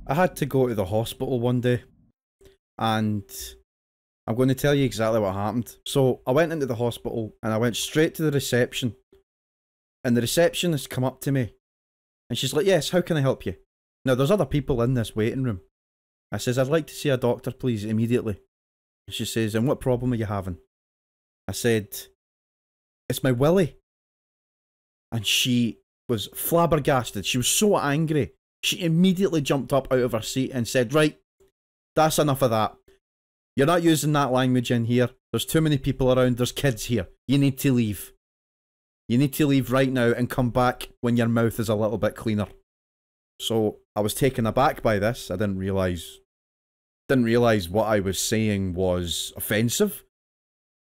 I had to go to the hospital one day, and I'm going to tell you exactly what happened. So I went into the hospital and I went straight to the reception, and the receptionist come up to me and she's like, "Yes, how can I help you?" Now there's other people in this waiting room. I says, "I'd like to see a doctor, please, immediately." She says, "And what problem are you having?" I said, "It's my willy." And she was flabbergasted. She was so angry. She immediately jumped up out of her seat and said, "Right, that's enough of that. You're not using that language in here. There's too many people around. There's kids here. You need to leave. You need to leave right now and come back when your mouth is a little bit cleaner." So I was taken aback by this. I didn't realise what I was saying was offensive.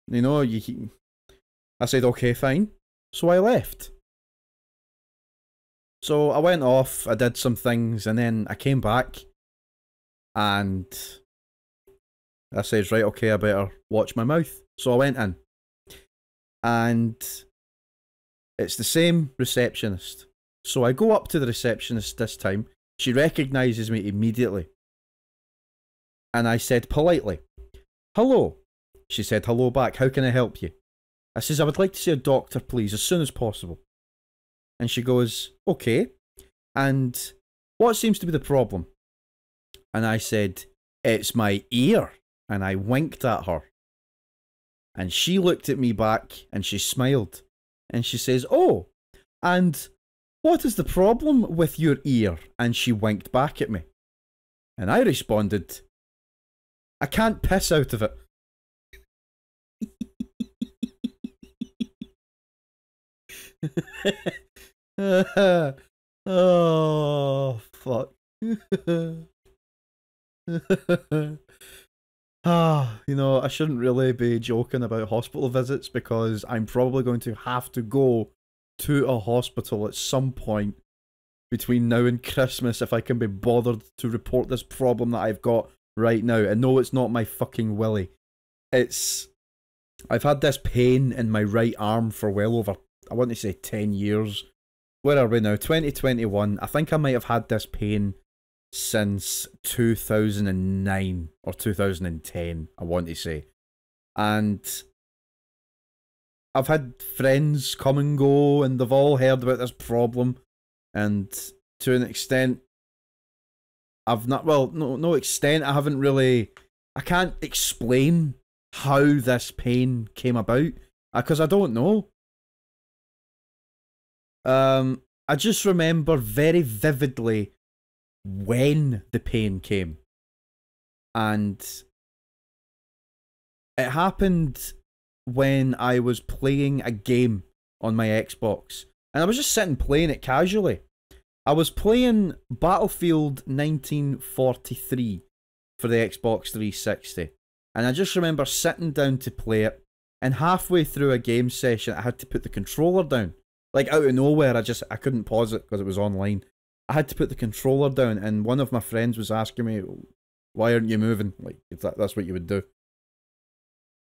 You know, I said, "Okay, fine." So I left. So I went off, I did some things, and then I came back, and I said, "Right, okay, I better watch my mouth." So I went in, and it's the same receptionist. So I go up to the receptionist this time. She recognises me immediately. And I said politely, "Hello." She said hello back. "How can I help you?" I says, "I would like to see a doctor, please, as soon as possible." And she goes, "Okay. And what seems to be the problem?" And I said, "It's my ear." And I winked at her. And she looked at me back and she smiled. And she says, "Oh, and what is the problem with your ear?" And she winked back at me. And I responded, "I can't piss out of it." Oh, fuck. You know, I shouldn't really be joking about hospital visits because I'm probably going to have to go to a hospital at some point between now and Christmas if I can be bothered to report this problem that I've got right now. And no, it's not my fucking willy. I've had this pain in my right arm for well over, I want to say 10 years. Where are we now? 2021. I think I might have had this pain since 2009 or 2010, I want to say. And I've had friends come and go, and they've all heard about this problem. And to an extent, I've not, well, no extent, I haven't really, I can't explain how this pain came about, because I don't know. I just remember very vividly when the pain came. And it happened when I was playing a game on my Xbox. And I was just sitting playing it casually. I was playing Battlefield 1943 for the Xbox 360. And I just remember sitting down to play it. And halfway through a game session, I had to put the controller down. Like, out of nowhere, I couldn't pause it because it was online. I had to put the controller down, and one of my friends was asking me, "Why aren't you moving?" Like, if that's what you would do.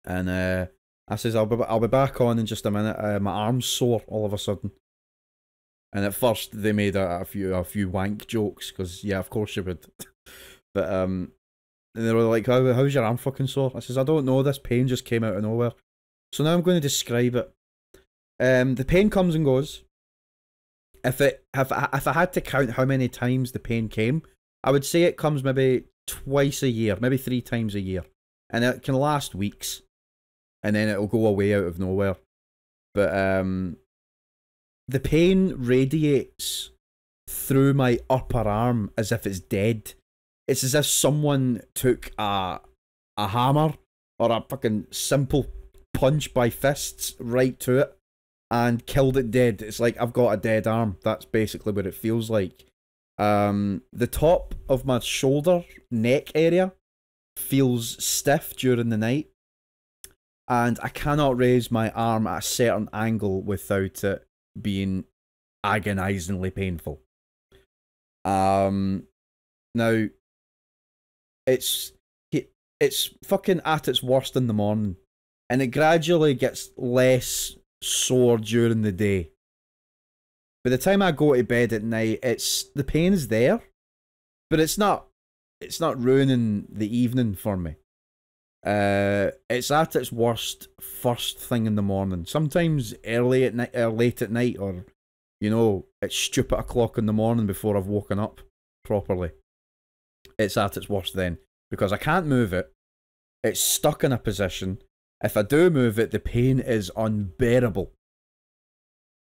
And I says, I'll be back on in just a minute. My arm's sore all of a sudden. And at first, they made a few wank jokes, because, yeah, of course you would. But, and they were like, how's your arm fucking sore? I says, "I don't know, this pain just came out of nowhere." So now I'm going to describe it. The pain comes and goes. If I had to count how many times the pain came, I would say it comes maybe twice a year, maybe 3 times a year. And it can last weeks. And then it'll go away out of nowhere. But the pain radiates through my upper arm as if it's dead. It's as if someone took a hammer or a fucking simple punch by fists right to it and killed it dead. It's like I've got a dead arm. That's basically what it feels like. The top of my shoulder, neck area feels stiff during the night. And I cannot raise my arm at a certain angle without it being agonizingly painful. Now, it's fucking at its worst in the morning. And it gradually gets less sore during the day. By the time I go to bed at night, the pain's there, but it's not ruining the evening for me. It's at its worst first thing in the morning. Sometimes early at night, or late at night, or you know, it's stupid o'clock in the morning before I've woken up properly. It's at its worst then because I can't move it. It's stuck in a position. If I do move it, the pain is unbearable.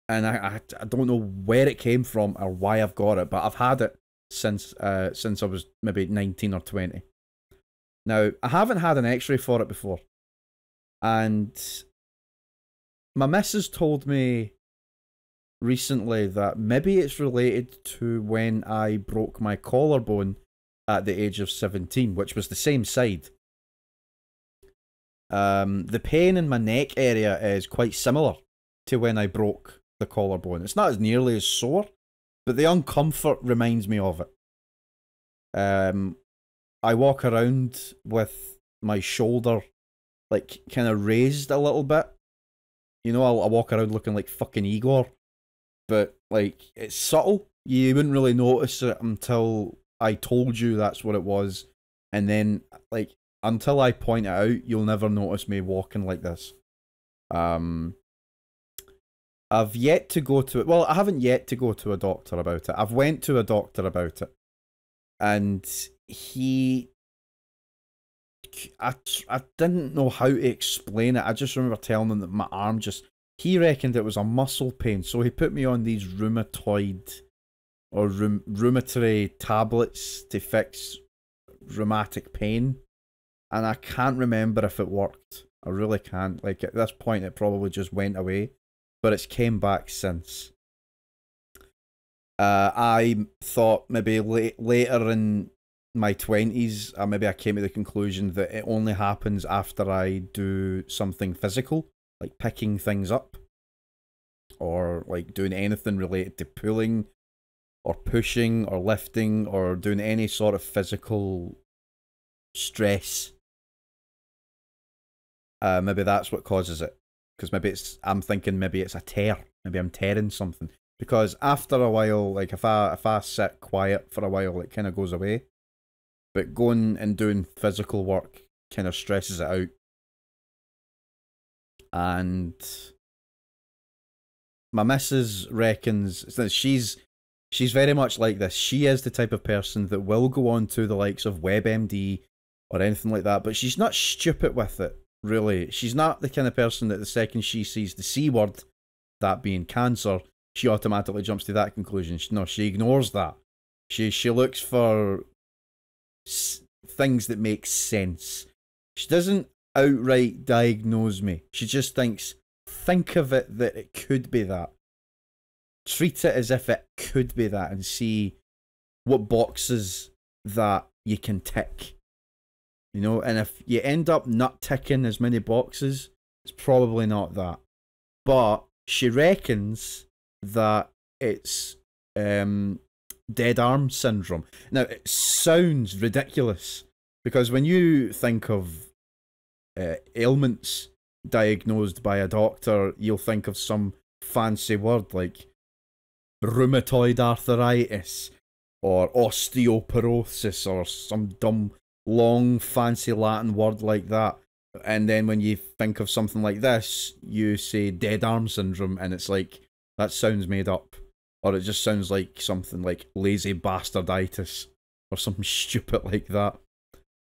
And I don't know where it came from or why I've got it, but I've had it since I was maybe 19 or 20. Now, I haven't had an x-ray for it before. And my missus told me recently that maybe it's related to when I broke my collarbone at the age of 17, which was the same side. The pain in my neck area is quite similar to when I broke the collarbone. It's not as nearly as sore, but the uncomfort reminds me of it. I walk around with my shoulder like kind of raised a little bit. You know, I walk around looking like fucking Igor, but like it's subtle. You wouldn't really notice it until I told you that's what it was, and then like until I point it out, you'll never notice me walking like this. I've yet to go to it. Well, I haven't yet to go to a doctor about it. I've went to a doctor about it, and I didn't know how to explain it. I just remember telling him that my arm he reckoned it was a muscle pain, so he put me on these rheumatoid or rheumatory tablets to fix rheumatic pain, and I can't remember if it worked. I really can't. Like at this point, it probably just went away. But it's came back since. I thought maybe later in my 20s, maybe I came to the conclusion that it only happens after I do something physical, like picking things up, or like doing anything related to pulling, or pushing, or lifting, or doing any sort of physical stress. Maybe that's what causes it. Because maybe I'm thinking maybe it's a tear. Maybe I'm tearing something. Because after a while, like if I sit quiet for a while, it kind of goes away. But going and doing physical work kind of stresses it out. And my missus reckons that she's very much like this. She is the type of person that will go on to the likes of WebMD or anything like that, but she's not stupid with it. Really, she's not the kind of person that the second she sees the C word, that being cancer, she automatically jumps to that conclusion. No, she ignores that. She looks for things that make sense. She doesn't outright diagnose me. She just think of it that it could be that. Treat it as if it could be that and see what boxes that you can tick. You know, and if you end up not ticking as many boxes, it's probably not that. But she reckons that it's dead arm syndrome. Now, it sounds ridiculous because when you think of ailments diagnosed by a doctor, you'll think of some fancy word like rheumatoid arthritis or osteoporosis or some dumb long fancy Latin word like that, and then when you think of something like this, you say dead arm syndrome, and it's like that sounds made up, or it just sounds like something like lazy bastarditis or something stupid like that.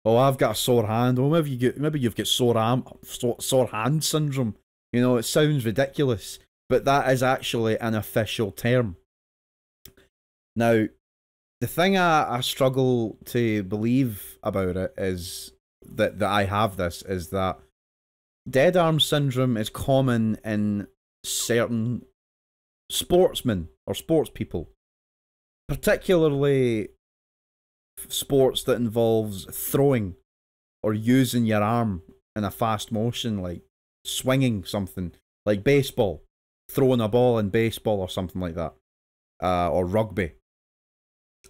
Oh, I've got a sore hand. Oh, maybe you've got sore hand syndrome. You know, it sounds ridiculous, but that is actually an official term. Now, the thing I struggle to believe about it is that I have this, is that dead arm syndrome is common in certain sportsmen or sports people, particularly sports that involves throwing or using your arm in a fast motion, like swinging something, like baseball, throwing a ball in baseball or something like that, or rugby.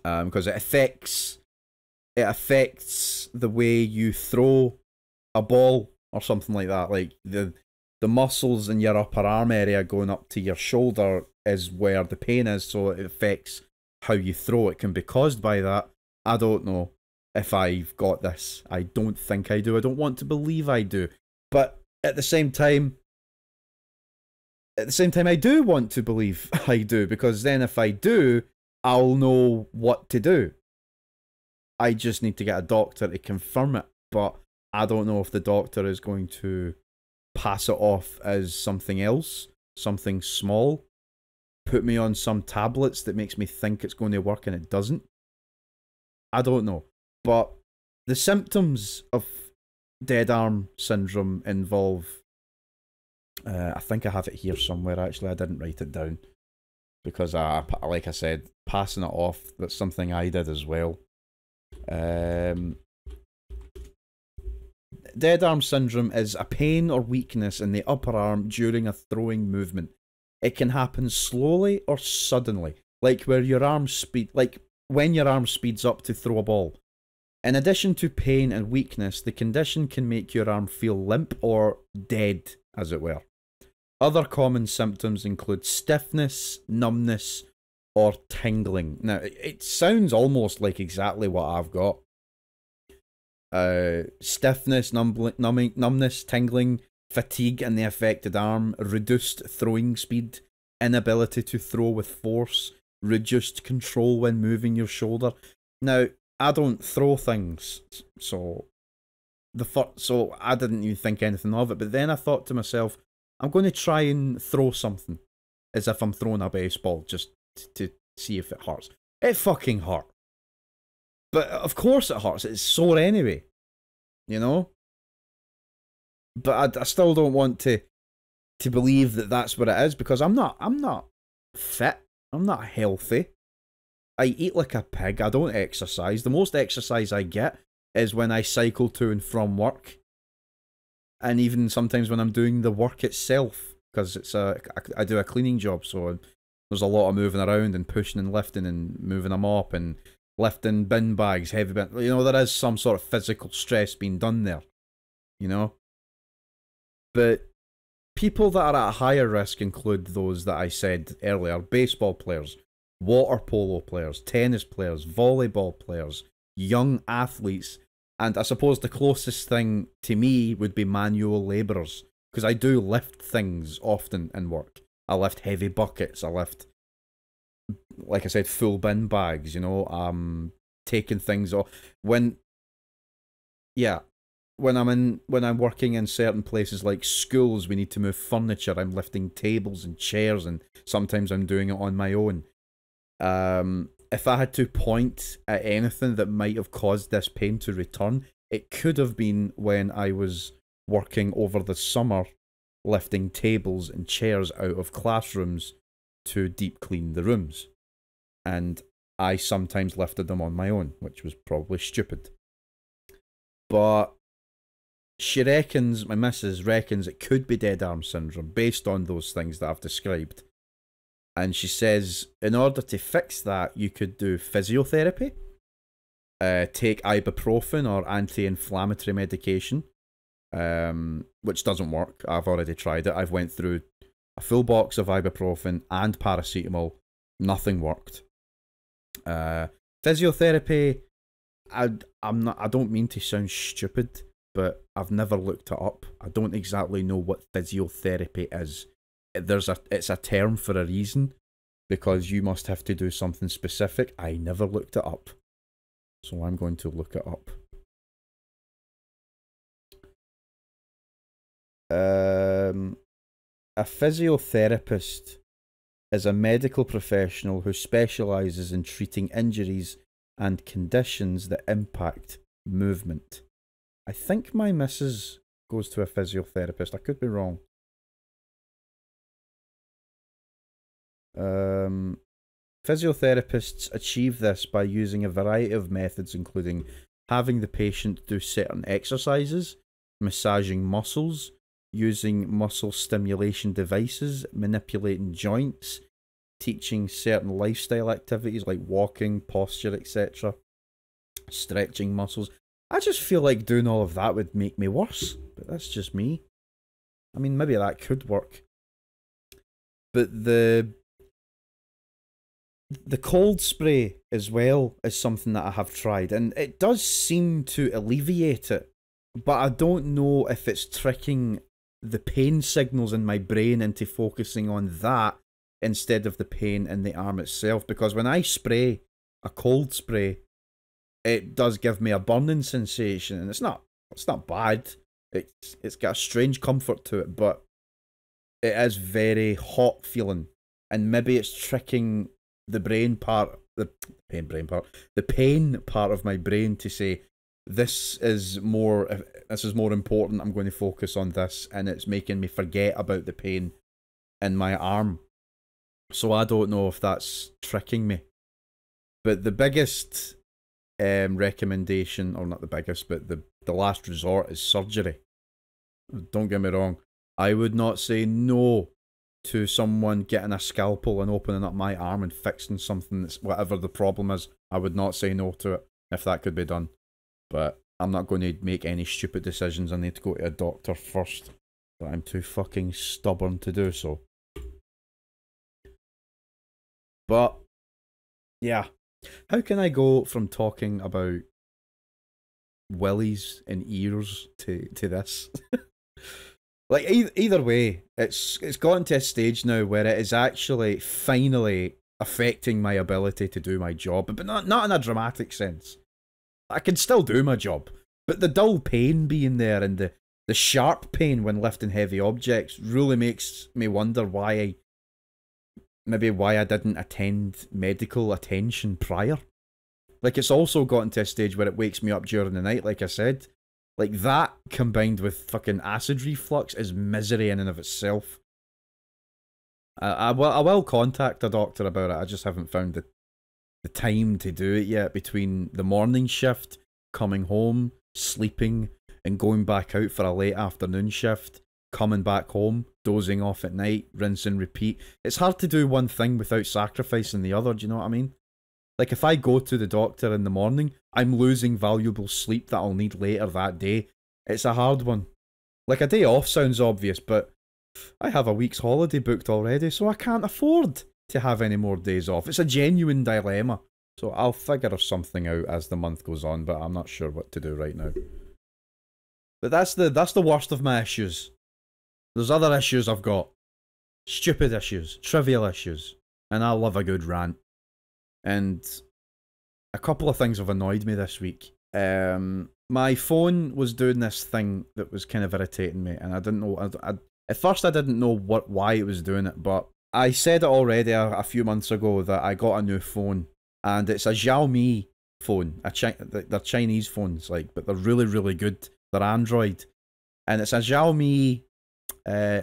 Because it affects the way you throw a ball or something like that. Like the muscles in your upper arm area going up to your shoulder is where the pain is, so it affects how you throw. It can be caused by that, I don't know if I've got this. I don't think I do. I don't want to believe I do. But at the same time, I do want to believe I do, because then if I do, I'll know what to do. I just need to get a doctor to confirm it, but I don't know if the doctor is going to pass it off as something else, something small, put me on some tablets that makes me think it's going to work and it doesn't. I don't know. But the symptoms of dead arm syndrome involve, I think I have it here somewhere actually, I didn't write it down, because like I said, passing it off, that's something I did as well. Dead arm syndrome is a pain or weakness in the upper arm during a throwing movement. It can happen slowly or suddenly, like when your arm speeds up to throw a ball. In addition to pain and weakness, the condition can make your arm feel limp or dead, as it were. Other common symptoms include stiffness, numbness, or tingling. Now, it sounds almost like exactly what I've got. Stiffness, numbness, tingling, fatigue in the affected arm, reduced throwing speed, inability to throw with force, reduced control when moving your shoulder. Now, I don't throw things, so I didn't even think anything of it. But then I thought to myself, I'm going to try and throw something, as if I'm throwing a baseball, just to see if it hurts. It fucking hurt. But of course it hurts. It's sore anyway, you know. But I still don't want to believe that that's what it is, because I'm not fit. I'm not healthy. I eat like a pig. I don't exercise. The most exercise I get is when I cycle to and from work, and even sometimes when I'm doing the work itself, because I do a cleaning job, so there's a lot of moving around and pushing and lifting and moving a mop and lifting bin bags, heavy bin. You know, there is some sort of physical stress being done there, you know. But people that are at higher risk include those that I said earlier: baseball players, water polo players, tennis players, volleyball players, young athletes, and I suppose the closest thing to me would be manual labourers, because I do lift things often in work. I lift heavy buckets, I lift, like I said, full bin bags, you know, taking things off. When I'm working in certain places like schools, we need to move furniture, I'm lifting tables and chairs, and sometimes I'm doing it on my own. If I had to point at anything that might have caused this pain to return, it could have been when I was working over the summer, lifting tables and chairs out of classrooms to deep clean the rooms. And I sometimes lifted them on my own, which was probably stupid. But she reckons, my missus reckons, it could be dead arm syndrome based on those things that I've described. And she says, in order to fix that, you could do physiotherapy, take ibuprofen or anti-inflammatory medication, which doesn't work. I've already tried it. I've went through a full box of ibuprofen and paracetamol. Nothing worked. Physiotherapy, I don't mean to sound stupid, but I've never looked it up. I don't exactly know what physiotherapy is. It's a term for a reason, because you must have to do something specific. I never looked it up, so I'm going to look it up. A physiotherapist is a medical professional who specialises in treating injuries and conditions that impact movement. I think my missus goes to a physiotherapist. I could be wrong. Physiotherapists achieve this by using a variety of methods, including having the patient do certain exercises, massaging muscles, using muscle stimulation devices, manipulating joints, teaching certain lifestyle activities like walking, posture, etc., stretching muscles. I just feel like doing all of that would make me worse, but that's just me. I mean, maybe that could work. But The cold spray as well is something that I have tried, and it does seem to alleviate it, but I don't know if it's tricking the pain signals in my brain into focusing on that instead of the pain in the arm itself, because when I spray a cold spray, it does give me a burning sensation, and it's not bad. It's got a strange comfort to it, but it is very hot feeling, and maybe it's tricking the pain part of my brain to say this is more important. I'm going to focus on this, and it's making me forget about the pain in my arm. So I don't know if that's tricking me. But the biggest recommendation, or not the biggest, but the last resort is surgery. Don't get me wrong. I would not say no to someone getting a scalpel and opening up my arm and fixing something that's whatever the problem is. I would not say no to it if that could be done. But I'm not going to make any stupid decisions. I need to go to a doctor first. But I'm too fucking stubborn to do so. But yeah. How can I go from talking about willies and ears to this? Like, either way, it's gotten to a stage now where it is actually finally affecting my ability to do my job, but not in a dramatic sense. I can still do my job, but the dull pain being there and the sharp pain when lifting heavy objects really makes me wonder why I didn't attend medical attention prior. Like, it's also gotten to a stage where it wakes me up during the night, like I said. Like, that combined with fucking acid reflux is misery in and of itself. I will contact a doctor about it. I just haven't found the time to do it yet, between the morning shift, coming home, sleeping, and going back out for a late afternoon shift, coming back home, dozing off at night, rinse and repeat. It's hard to do one thing without sacrificing the other, do you know what I mean? Like, if I go to the doctor in the morning, I'm losing valuable sleep that I'll need later that day. It's a hard one. Like, a day off sounds obvious, but I have a week's holiday booked already, so I can't afford to have any more days off. It's a genuine dilemma. So I'll figure something out as the month goes on, but I'm not sure what to do right now. But that's the worst of my issues. There's other issues I've got. Stupid issues. Trivial issues. And I love a good rant. And a couple of things have annoyed me this week. My phone was doing this thing that was kind of irritating me, and I didn't know. At first, I didn't know why it was doing it, but I said it already a few months ago that I got a new phone, and it's a Xiaomi phone. They're Chinese phones, like, but they're really, really good. They're Android, and it's a Xiaomi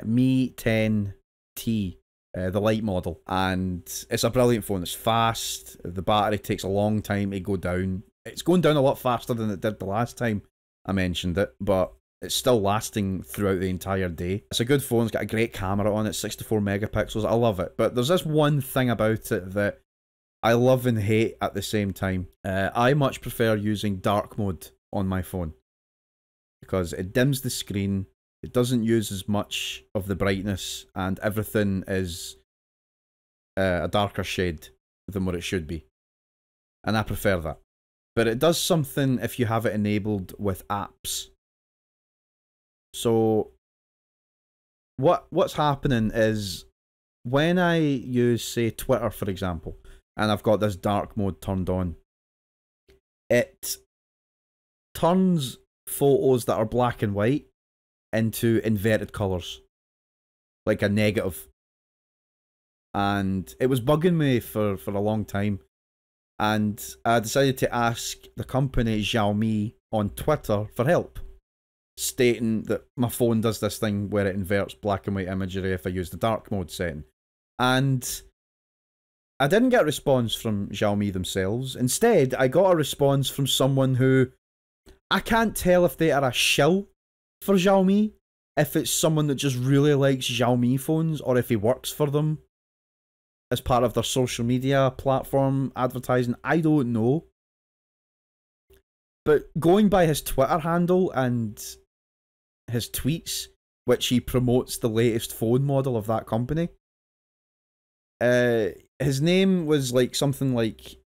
Mi 10T. The light model, and it's a brilliant phone. It's fast, the battery takes a long time to go down. It's going down a lot faster than it did the last time I mentioned it, but it's still lasting throughout the entire day. It's a good phone, it's got a great camera on it, 64 megapixels, I love it. But there's this one thing about it that I love and hate at the same time. I much prefer using dark mode on my phone, because it dims the screen. It doesn't use as much of the brightness, and everything is a darker shade than what it should be. And I prefer that. But it does something if you have it enabled with apps. So what's happening is, when I use, say, Twitter, for example, and I've got this dark mode turned on, it turns photos that are black and white into inverted colours, like a negative. And it was bugging me for a long time, and I decided to ask the company Xiaomi on Twitter for help, stating that my phone does this thing where it inverts black and white imagery if I use the dark mode setting. And I didn't get a response from Xiaomi themselves. Instead, I got a response from someone who, I can't tell if they are a shill for Xiaomi, if it's someone that just really likes Xiaomi phones, or if he works for them as part of their social media platform advertising. I don't know. But going by his Twitter handle and his tweets, which he promotes the latest phone model of that company, his name was like something like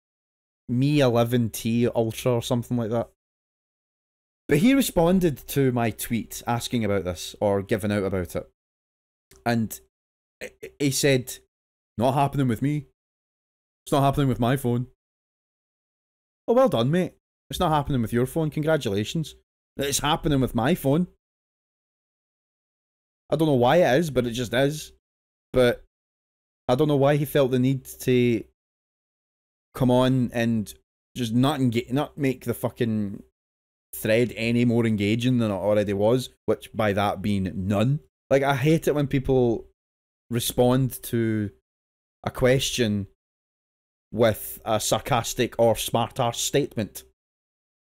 Me 11T Ultra or something like that. But he responded to my tweet asking about this or giving out about it. And he said, not happening with me. It's not happening with my phone. Oh, well done, mate. It's not happening with your phone. Congratulations. It's happening with my phone. I don't know why it is, but it just is. But I don't know why he felt the need to come on and just not make the fucking thread any more engaging than it already was, which by that being none. Like, I hate it when people respond to a question with a sarcastic or smart-ass statement.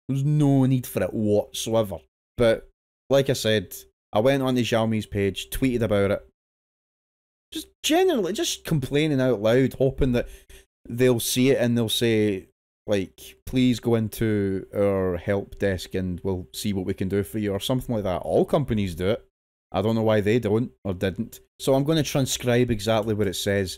There's no need for it whatsoever. But, like I said, I went on to Xiaomi's page, tweeted about it. Just generally, just complaining out loud, hoping that they'll see it and they'll say, like, please go into our help desk and we'll see what we can do for you, or something like that. All companies do it. I don't know why they don't, or didn't. So I'm going to transcribe exactly what it says.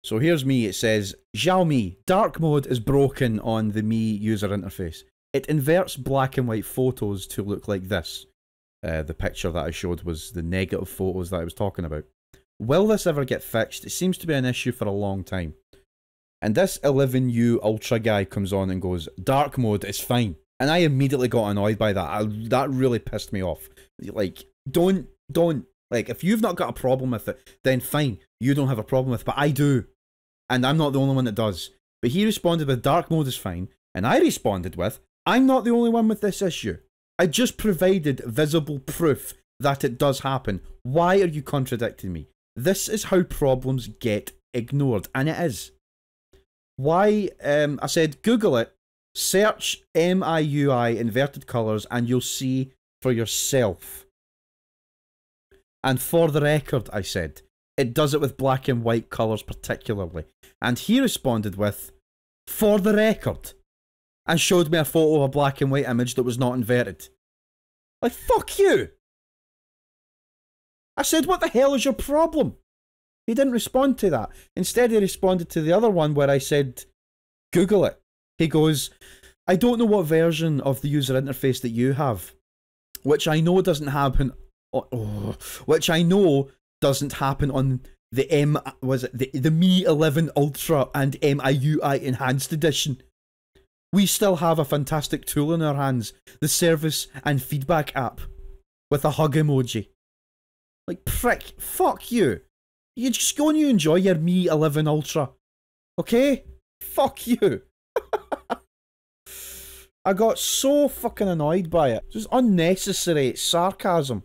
So here's me, it says, Xiaomi, dark mode is broken on the Mi user interface. It inverts black and white photos to look like this. The picture that I showed was the negative photos that I was talking about. Will this ever get fixed? It seems to be an issue for a long time. And this 11U Ultra guy comes on and goes, dark mode is fine. And I immediately got annoyed by that. That really pissed me off. Like, don't. Like, if you've not got a problem with it, then fine. You don't have a problem with it, but I do. And I'm not the only one that does. But he responded with dark mode is fine. And I responded with, I'm not the only one with this issue. I just provided visible proof that it does happen. Why are you contradicting me? This is how problems get ignored. And it is. Why, I said, Google it, search MIUI inverted colours, and you'll see for yourself. And for the record, I said, it does it with black and white colours particularly. And he responded with, for the record, and showed me a photo of a black and white image that was not inverted. Like, fuck you! I said, what the hell is your problem? He didn't respond to that. Instead, he responded to the other one where I said, Google it. He goes, I don't know what version of the user interface that you have, which I know doesn't happen. Which I know doesn't happen on the the Mi 11 Ultra and MIUI Enhanced Edition. We still have a fantastic tool in our hands, the Service and Feedback app, with a hug emoji. Like, prick, fuck you. You just go and you enjoy your Mi 11 Ultra. Okay? Fuck you. I got so fucking annoyed by it. Just unnecessary sarcasm.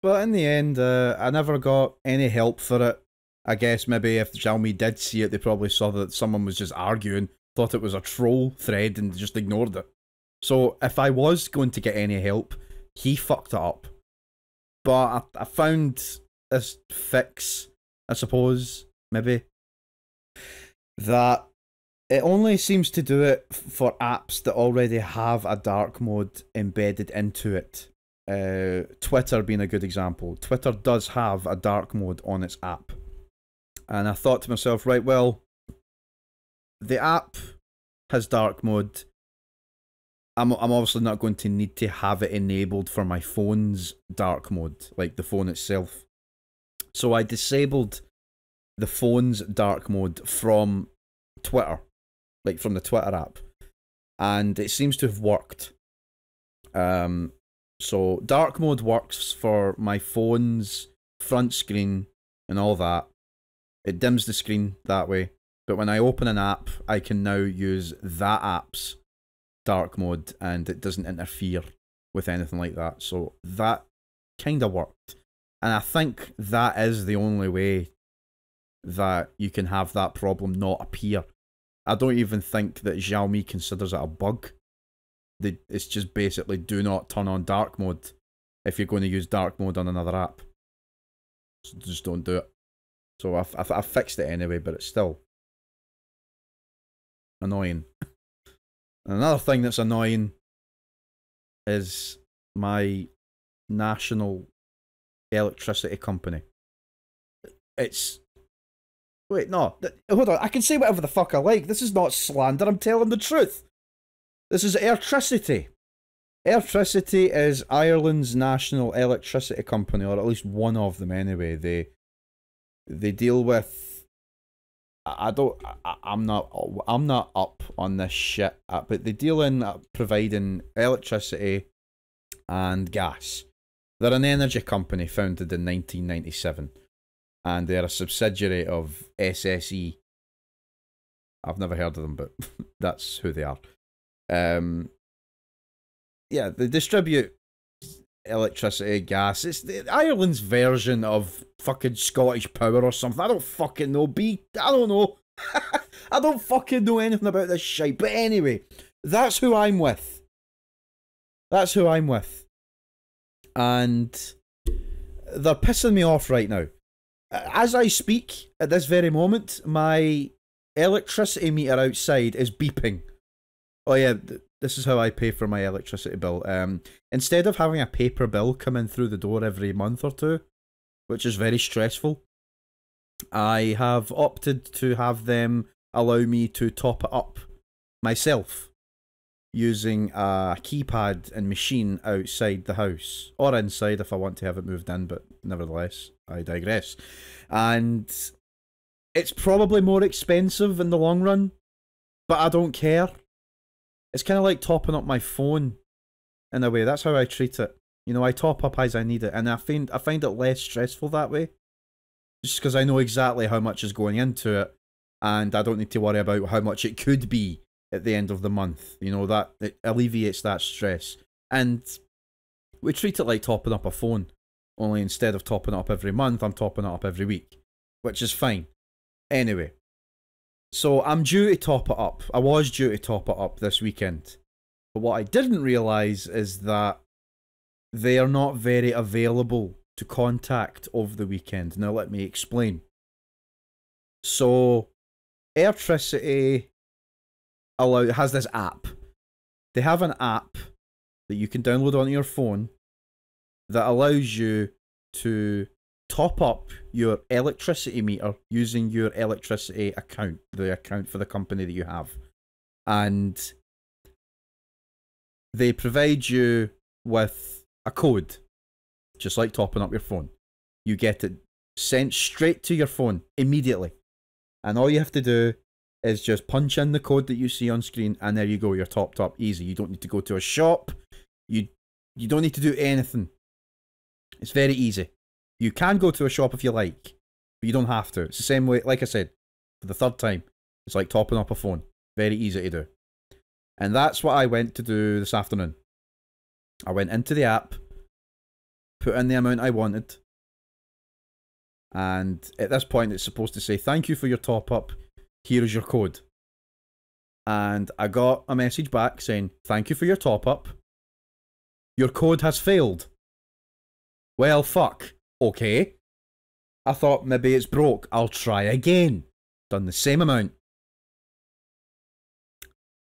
But in the end, I never got any help for it. I guess maybe if Xiaomi did see it, they probably saw that someone was just arguing, thought it was a troll thread and just ignored it. So if I was going to get any help, he fucked it up. But I found this fix, I suppose, maybe, that it only seems to do it for apps that already have a dark mode embedded into it. Twitter being a good example. Twitter does have a dark mode on its app. And I thought to myself, right, well, the app has dark mode. I'm obviously not going to need to have it enabled for my phone's dark mode, like the phone itself. So I disabled the phone's dark mode from Twitter, like from the Twitter app. And it seems to have worked. So dark mode works for my phone's front screen and all that. It dims the screen that way. But when I open an app, I can now use that app's dark mode and it doesn't interfere with anything like that. So that kind of worked. And I think that is the only way that you can have that problem not appear. I don't even think that Xiaomi considers it a bug. It's just basically do not turn on dark mode if you're going to use dark mode on another app. So just don't do it. So I fixed it anyway, but it's still annoying. And another thing that's annoying is my national electricity company. It's Wait, no. Hold on. I can say whatever the fuck I like. This is not slander. I'm telling the truth. This is Airtricity. Airtricity is Ireland's national electricity company, or at least one of them anyway. They deal with... I'm not up on this shit, but they deal in providing electricity and gas. They're an energy company founded in 1997, and they're a subsidiary of SSE. I've never heard of them, but that's who they are. Yeah, they distribute electricity, gas. It's Ireland's version of fucking Scottish Power or something. I don't fucking know. I don't know. I don't fucking know anything about this shit. But anyway, that's who I'm with. That's who I'm with. And they're pissing me off right now. As I speak, at this very moment, my electricity meter outside is beeping. Oh yeah, this is how I pay for my electricity bill. Instead of having a paper bill come in through the door every month or two, which is very stressful, I have opted to have them allow me to top it up myself using a keypad and machine outside the house, or inside if I want to have it moved in, but nevertheless, I digress. And it's probably more expensive in the long run, but I don't care. It's kind of like topping up my phone in a way. That's how I treat it. You know, I top up as I need it, and I find it less stressful that way. Just because I know exactly how much is going into it, and I don't need to worry about how much it could be at the end of the month. You know, that it alleviates that stress. And we treat it like topping up a phone. Only instead of topping it up every month, I'm topping it up every week. Which is fine. Anyway. So I'm due to top it up. I was due to top it up this weekend. But what I didn't realise is that they are not very available to contact over the weekend. Now let me explain. So Airtricity has this app. They have an app that you can download onto your phone that allows you to top up your electricity meter using your electricity account, the account for the company that you have. And they provide you with a code, just like topping up your phone. You get it sent straight to your phone immediately. And all you have to do is just punch in the code that you see on screen, and there you go, you're topped up easy. You don't need to go to a shop. You don't need to do anything. It's very easy. You can go to a shop if you like, but you don't have to. It's the same way, like I said, for the third time. It's like topping up a phone. Very easy to do. And that's what I went to do this afternoon. I went into the app, put in the amount I wanted, and at this point it's supposed to say, thank you for your top up, here is your code. And I got a message back saying, thank you for your top up, your code has failed. Well, fuck. Okay. I thought maybe it's broke. I'll try again. Done the same amount.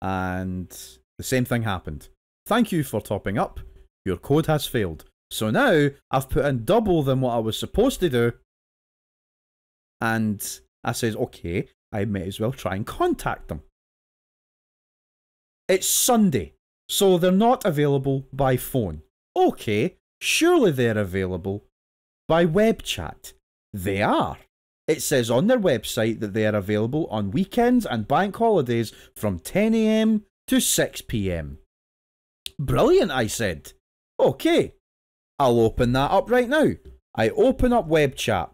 And the same thing happened. Thank you for topping up. Your code has failed. So now I've put in double than what I was supposed to do. And I says, okay, I may as well try and contact them. It's Sunday, so they're not available by phone. Okay, surely they're available by web chat. They are. It says on their website that they are available on weekends and bank holidays from 10 AM to 6 PM. Brilliant, I said. Okay, I'll open that up right now. I open up web chat,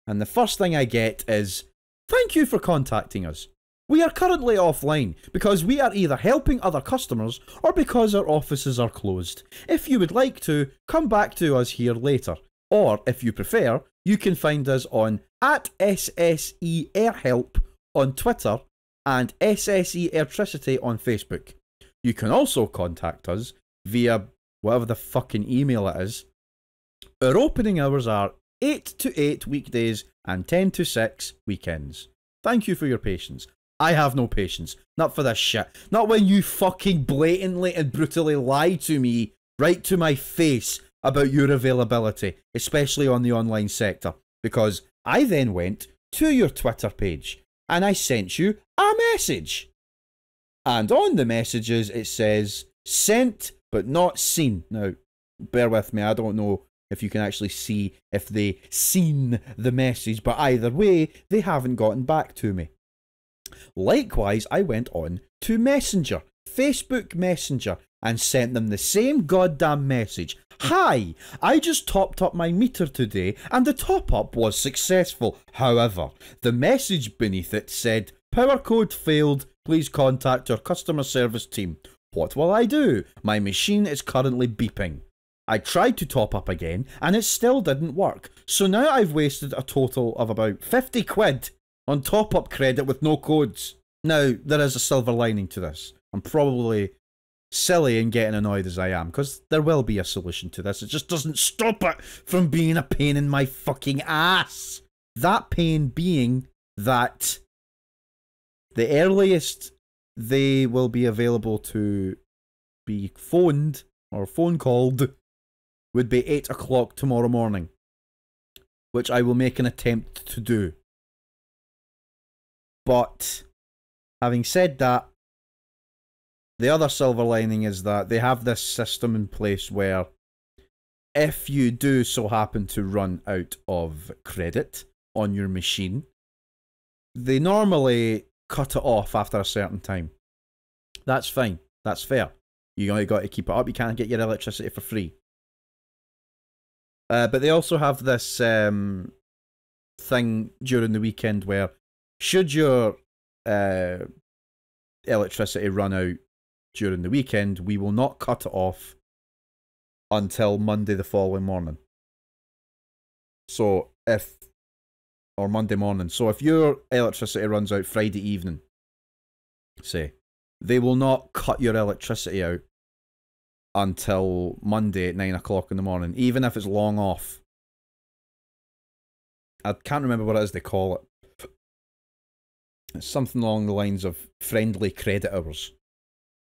and the first thing I get is, thank you for contacting us. We are currently offline because we are either helping other customers or because our offices are closed. If you would like to, come back to us here later. Or, if you prefer, you can find us on @SSE Airhelp on Twitter and SSE Airtricity on Facebook. You can also contact us via whatever the fucking email it is. Our opening hours are 8 to 8 weekdays and 10 to 6 weekends. Thank you for your patience. I have no patience. Not for this shit. Not when you fucking blatantly and brutally lie to me right to my face about your availability, especially on the online sector. Because I then went to your Twitter page, and I sent you a message. And on the messages it says, sent but not seen. Now, bear with me, I don't know if you can actually see if they seen the message, but either way, they haven't gotten back to me. Likewise, I went on to Messenger, Facebook Messenger, and sent them the same goddamn message. Hi, I just topped up my meter today and the top up was successful. However, the message beneath it said, power code failed, please contact our customer service team. What will I do? My machine is currently beeping. I tried to top up again and it still didn't work. So now I've wasted a total of about 50 quid on top up credit with no codes. Now, there is a silver lining to this. I'm probably silly and getting annoyed as I am, because there will be a solution to this. It just doesn't stop it from being a pain in my fucking ass. That pain being that the earliest they will be available to be phoned or phone called would be 8 o'clock tomorrow morning, which I will make an attempt to do. But having said that, the other silver lining is that they have this system in place where if you do so happen to run out of credit on your machine, they normally cut it off after a certain time. That's fine. That's fair. You only got to keep it up. You can't get your electricity for free. But they also have this thing during the weekend where should your electricity run out during the weekend, we will not cut it off until Monday the following morning. So or Monday morning. So if your electricity runs out Friday evening, say, they will not cut your electricity out until Monday at 9 o'clock in the morning, even if it's long off. I can't remember what it is they call it. It's something along the lines of friendly credit hours,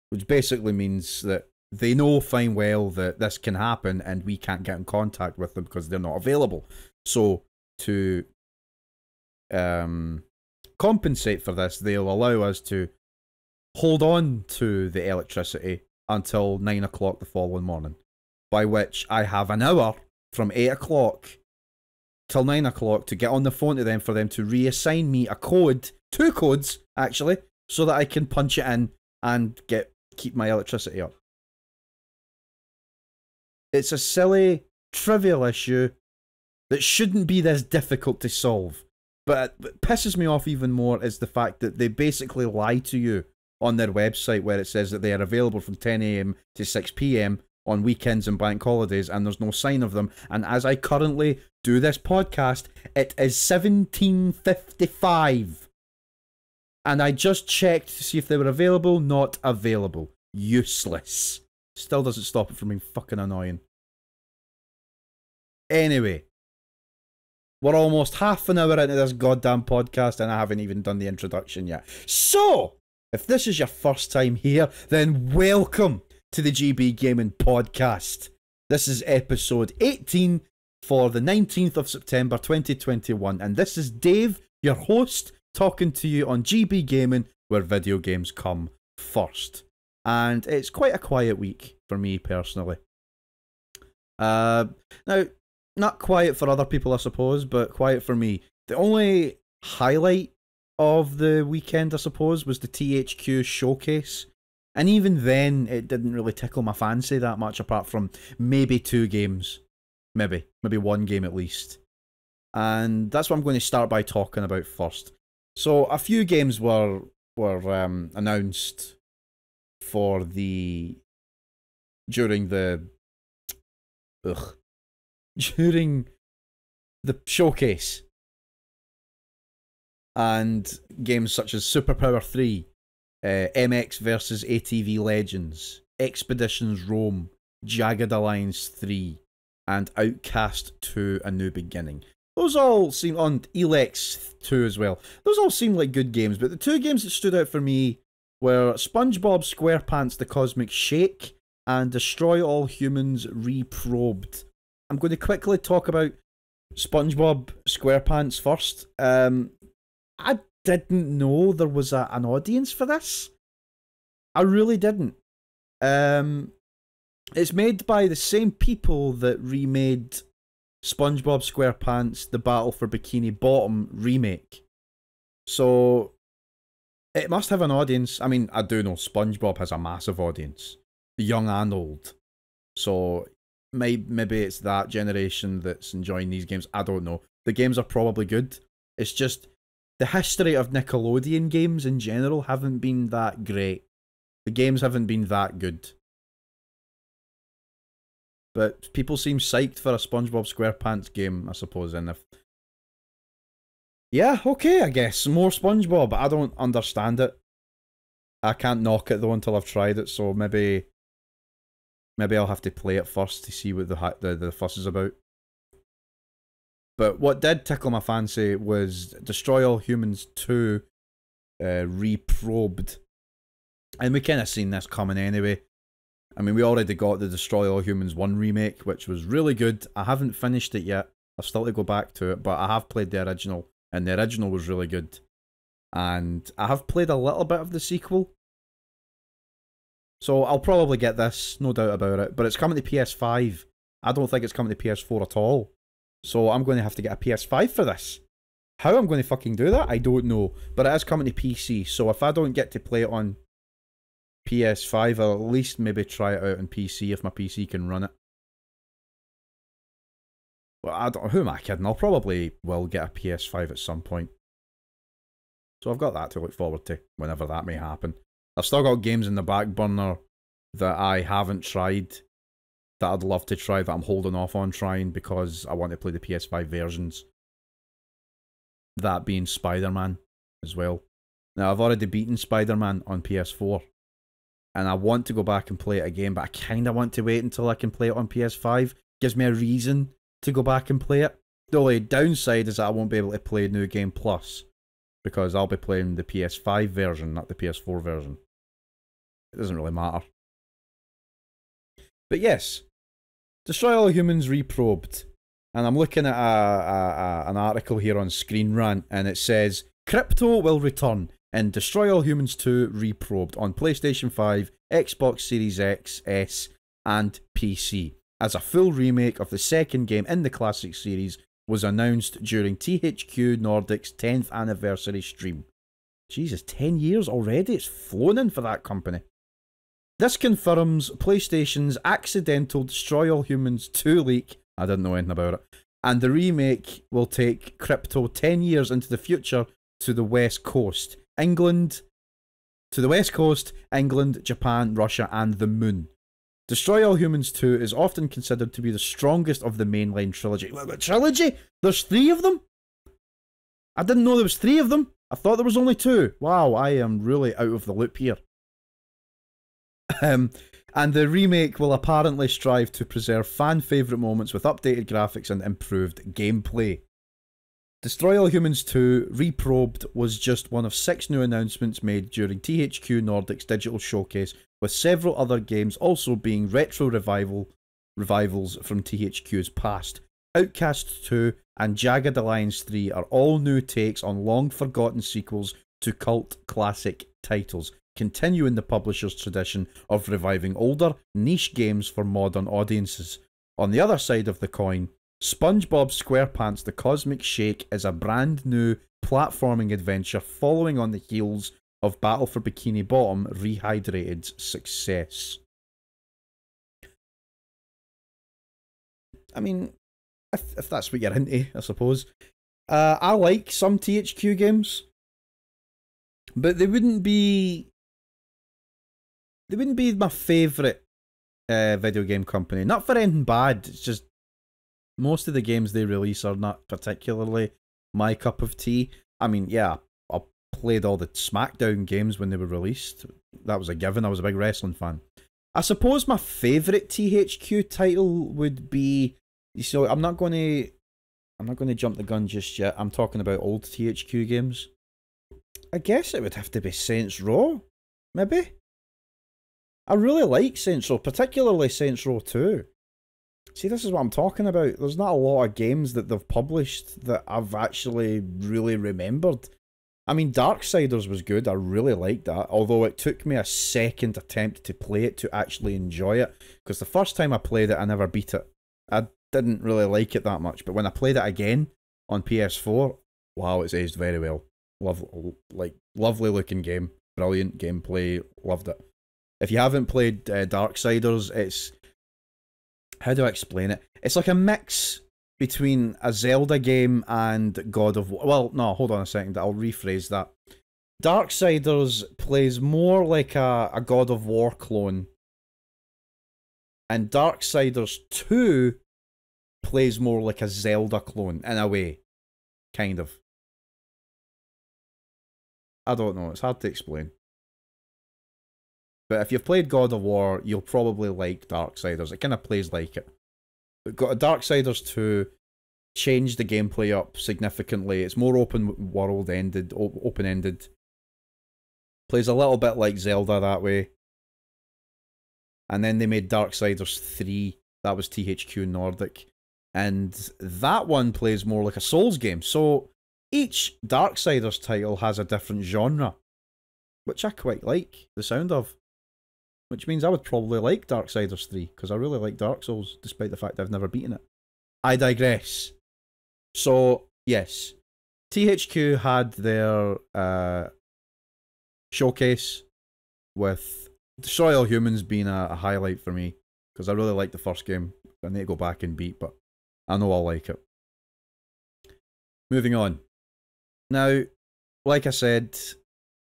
which basically means that they know fine well that this can happen and we can't get in contact with them because they're not available. So to compensate for this, they'll allow us to hold on to the electricity until 9 o'clock the following morning, by which I have an hour from 8 o'clock till 9 o'clock to get on the phone to them for them to reassign me a code, 2 codes actually, so that I can punch it in and keep my electricity up. It's a silly, trivial issue that shouldn't be this difficult to solve. But what pisses me off even more is the fact that they basically lie to you on their website where it says that they are available from 10 AM to 6 PM on weekends and bank holidays, and there's no sign of them. And as I currently do this podcast, it is 17:55. And I just checked to see if they were available. Not available. Useless. Still doesn't stop it from being fucking annoying. Anyway, we're almost half an hour into this goddamn podcast and I haven't even done the introduction yet. So, if this is your first time here, then welcome to the GB Gaming Podcast. This is episode 18 for the 19th of September 2021, and this is Dave, your host, talking to you on GB Gaming, where video games come first. And it's quite a quiet week for me personally. Now, not quiet for other people, I suppose, but quiet for me. The only highlight of the weekend, I suppose, was the THQ Showcase. And even then, it didn't really tickle my fancy that much, apart from maybe 2 games. Maybe 1 game at least. And that's what I'm going to start by talking about first. So, a few games were announced for during the showcase. And games such as Superpower 3, MX vs ATV Legends, Expeditions Rome, Jagged Alliance 3, and Outcast 2 A New Beginning. Those all seem, on Elex 2 as well, those all seem like good games, but the 2 games that stood out for me were Spongebob Squarepants The Cosmic Shake and Destroy All Humans ReProbed. I'm going to quickly talk about Spongebob Squarepants first. I didn't know there was an audience for this. I really didn't. It's made by the same people that remade SpongeBob SquarePants: The Battle for Bikini Bottom remake. So it must have an audience. I mean, I do know SpongeBob has a massive audience, young and old. So maybe it's that generation that's enjoying these games. I don't know. The games are probably good. It's just the history of Nickelodeon games in general haven't been that great. The games haven't been that good. But people seem psyched for a SpongeBob SquarePants game, I suppose. And if... yeah, okay, I guess. More SpongeBob. I don't understand it. I can't knock it though until I've tried it, so maybe I'll have to play it first to see what the fuss is about. But what did tickle my fancy was Destroy All Humans 2 ReProbed. And we kind of seen this coming anyway. I mean, we already got the Destroy All Humans 1 remake, which was really good. I haven't finished it yet. I've still to go back to it, but I have played the original, and the original was really good. And I have played a little bit of the sequel. So I'll probably get this, no doubt about it. But it's coming to PS5. I don't think it's coming to PS4 at all. So I'm going to have to get a PS5 for this. How I'm going to fucking do that, I don't know. But it is coming to PC, so if I don't get to play it on PS5, I'll at least maybe try it out on PC if my PC can run it. Well, I don't. Who am I kidding? I'll probably will get a PS5 at some point. So I've got that to look forward to, whenever that may happen. I've still got games in the back burner that I haven't tried, that I'd love to try, that I'm holding off on trying because I want to play the PS5 versions. That being Spider-Man as well. Now, I've already beaten Spider-Man on PS4. And I want to go back and play it again, but I kind of want to wait until I can play it on PS5. Gives me a reason to go back and play it. The only downside is that I won't be able to play New Game Plus, because I'll be playing the PS5 version, not the PS4 version. It doesn't really matter. But yes, Destroy All Humans ReProbed. And I'm looking at an article here on Screen Rant, and it says, Crypto will return in Destroy All Humans 2 ReProbed on PlayStation 5, Xbox Series X, S, and PC, as a full remake of the second game in the classic series was announced during THQ Nordic's 10th anniversary stream. Jesus, 10 years already? It's flown in for that company. This confirms PlayStation's accidental Destroy All Humans 2 leak. I didn't know anything about it. And the remake will take Crypto 10 years into the future to the West Coast. England, Japan, Russia, and the Moon. Destroy All Humans 2 is often considered to be the strongest of the mainline trilogy. What trilogy? There's 3 of them? I didn't know there was 3 of them. I thought there was only 2. Wow, I am really out of the loop here. And the remake will apparently strive to preserve fan favourite moments with updated graphics and improved gameplay. Destroy All Humans 2 ReProbed was just one of 6 new announcements made during THQ Nordic's digital showcase, with several other games also being retro revivals from THQ's past. Outcast 2 and Jagged Alliance 3 are all new takes on long-forgotten sequels to cult classic titles, continuing the publisher's tradition of reviving older, niche games for modern audiences. On the other side of the coin, Spongebob SquarePants: The Cosmic Shake is a brand new platforming adventure following on the heels of Battle for Bikini Bottom Rehydrated's success. I mean, if that's what you're into, I suppose. I like some THQ games, but they wouldn't be my favourite video game company. Not for anything bad, it's just most of the games they release are not particularly my cup of tea. I mean, yeah, I played all the SmackDown games when they were released. That was a given. I was a big wrestling fan. I suppose my favourite THQ title would be... So I'm not going to jump the gun just yet. I'm talking about old THQ games. I guess it would have to be Saints Row, maybe? I really like Saints Row, particularly Saints Row 2. See, this is what I'm talking about. There's not a lot of games that they've published that I've actually really remembered. I mean, Darksiders was good. I really liked that. Although it took me a second attempt to play it to actually enjoy it. Because the first time I played it, I never beat it. I didn't really like it that much. But when I played it again on PS4, wow, it's aged very well. Lovely looking game. Brilliant gameplay. Loved it. If you haven't played Darksiders, it's... How do I explain it? It's like a mix between a Zelda game and God of War. Well, no, hold on a second. I'll rephrase that. Darksiders plays more like a God of War clone. And Darksiders 2 plays more like a Zelda clone, in a way. Kind of. I don't know. It's hard to explain. But if you've played God of War, you'll probably like Darksiders. It kind of plays like it. But Darksiders 2 changed the gameplay up significantly. It's more open-ended. Plays a little bit like Zelda that way. And then they made Darksiders 3. That was THQ Nordic. And that one plays more like a Souls game. So each Darksiders title has a different genre, which I quite like the sound of. Which means I would probably like Darksiders 3, because I really like Dark Souls, despite the fact I've never beaten it. I digress. So, yes. THQ had their showcase, with Destroy All Humans being a highlight for me, because I really liked the first game. I need to go back and beat, but I know I'll like it. Moving on. Now, like I said,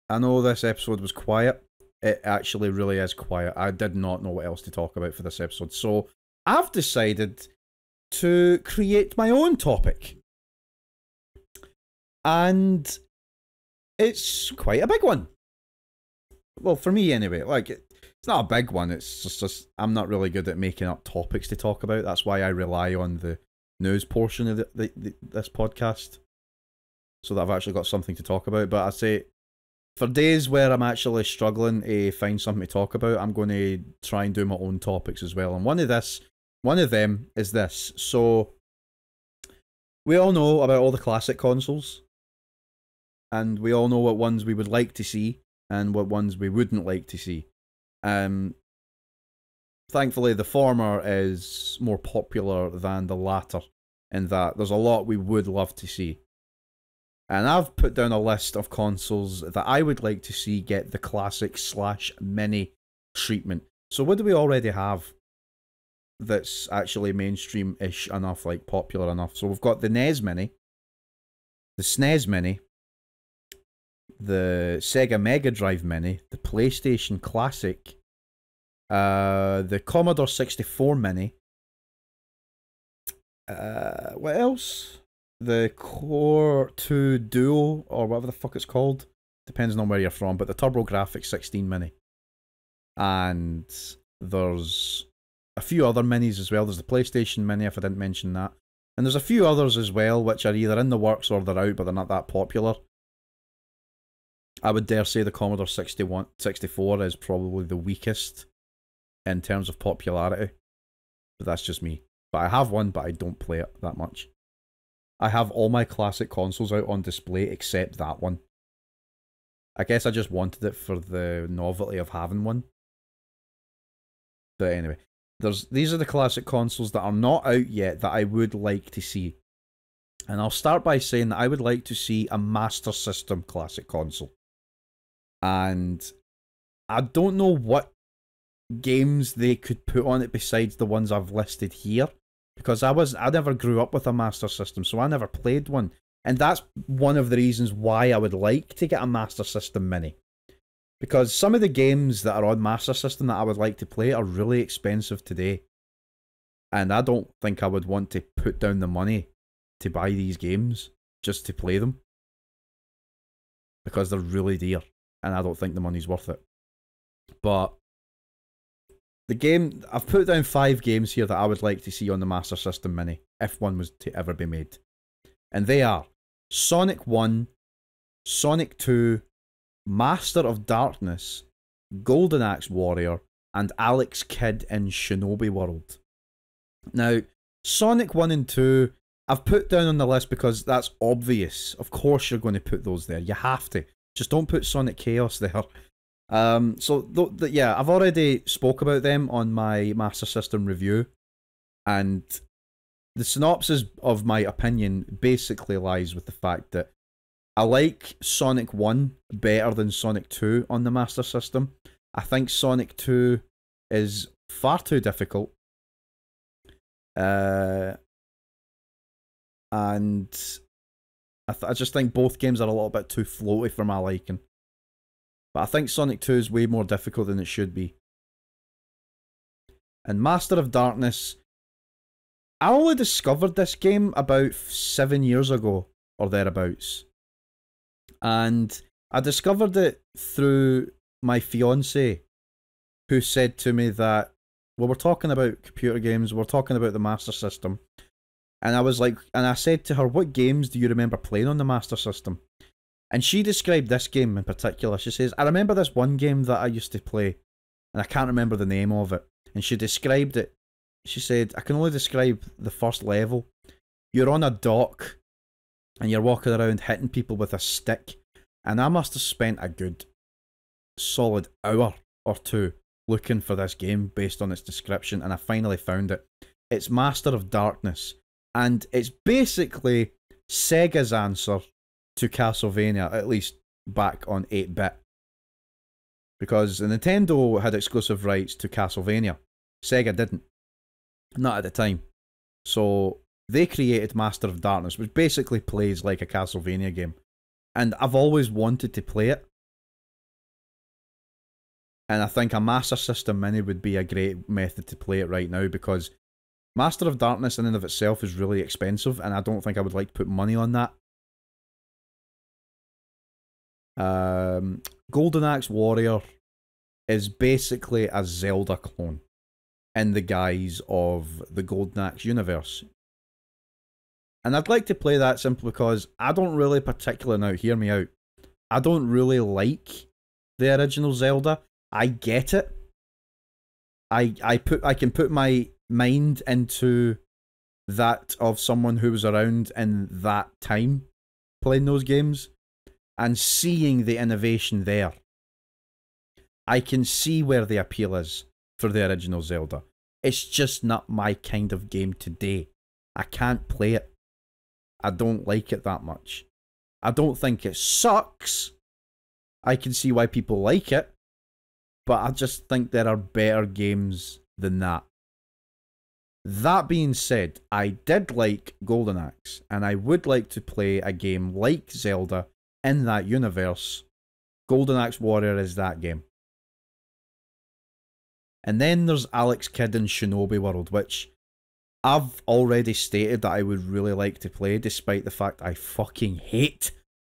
I know this episode was quiet. It actually really is quiet. I did not know what else to talk about for this episode, so I've decided to create my own topic. And it's quite a big one. Well, for me anyway. Like, it's not a big one, it's just I'm not really good at making up topics to talk about. That's why I rely on the news portion of this podcast, so that I've actually got something to talk about. But I say, for days where I'm actually struggling to find something to talk about, I'm going to try and do my own topics as well. And one of them is this. So, we all know about all the classic consoles. And we all know what ones we would like to see, and what ones we wouldn't like to see. Thankfully, the former is more popular than the latter, in that there's a lot we would love to see. And I've put down a list of consoles that I would like to see get the classic/mini treatment. So what do we already have that's actually mainstream-ish enough, like popular enough? So we've got the NES Mini, the SNES Mini, the Sega Mega Drive Mini, the PlayStation Classic, the Commodore 64 Mini, what else? The Core 2 Duo, or whatever the fuck it's called. Depends on where you're from, but the TurboGrafx 16 Mini. And there's a few other minis as well. There's the PlayStation Mini, if I didn't mention that. And there's a few others as well, which are either in the works or they're out, but they're not that popular. I would dare say the Commodore 64 is probably the weakest in terms of popularity. But that's just me. But I have one, but I don't play it that much. I have all my classic consoles out on display except that one. I guess I just wanted it for the novelty of having one. But anyway, these are the classic consoles that are not out yet that I would like to see. And I'll start by saying that I would like to see a Master System classic console. And I don't know what games they could put on it besides the ones I've listed here. Because I never grew up with a Master System, so I never played one. And that's one of the reasons why I would like to get a Master System Mini. Because some of the games that are on Master System that I would like to play are really expensive today. And I don't think I would want to put down the money to buy these games just to play them. Because they're really dear, and I don't think the money's worth it. But the game, I've put down 5 games here that I would like to see on the Master System Mini, if one was to ever be made. And they are Sonic 1, Sonic 2, Master of Darkness, Golden Axe Warrior, and Alex Kidd in Shinobi World. Now, Sonic 1 and 2 I've put down on the list because that's obvious. Of course you're going to put those there. You have to. Just don't put Sonic Chaos there. Yeah, I've already spoke about them on my Master System review, and the synopsis of my opinion basically lies with the fact that I like Sonic 1 better than Sonic 2 on the Master System. I think Sonic 2 is far too difficult. And I just think both games are a little bit too floaty for my liking. But I think Sonic 2 is way more difficult than it should be. And Master of Darkness, I only discovered this game about 7 years ago, or thereabouts. And I discovered it through my fiance, who said to me that, well, we're talking about computer games, we're talking about the Master System. And I was like, and I said to her, what games do you remember playing on the Master System? And she described this game in particular. She says, I remember this one game that I used to play, and I can't remember the name of it. And she described it. She said, I can only describe the first level. You're on a dock, and you're walking around hitting people with a stick. And I must have spent a good solid hour or two looking for this game based on its description, and I finally found it. It's Master of Darkness, and it's basically Sega's answer to Castlevania, at least back on 8-bit. Because Nintendo had exclusive rights to Castlevania. Sega didn't. Not at the time. So they created Master of Darkness, which basically plays like a Castlevania game. And I've always wanted to play it. And I think a Master System Mini would be a great method to play it right now, because Master of Darkness in and of itself is really expensive, and I don't think I would like to put money on that. Golden Axe Warrior is basically a Zelda clone in the guise of the Golden Axe universe. And I'd like to play that simply because I don't really particularly, now hear me out, I don't really like the original Zelda. I get it. I can put my mind into that of someone who was around in that time playing those games and seeing the innovation there. I can see where the appeal is for the original Zelda. It's just not my kind of game today. I can't play it. I don't like it that much. I don't think it sucks. I can see why people like it, but I just think there are better games than that. That being said, I did like Golden Axe, and I would like to play a game like Zelda in that universe. Golden Axe Warrior is that game. And then there's Alex Kidd in Shinobi World, which I've already stated that I would really like to play, despite the fact I fucking hate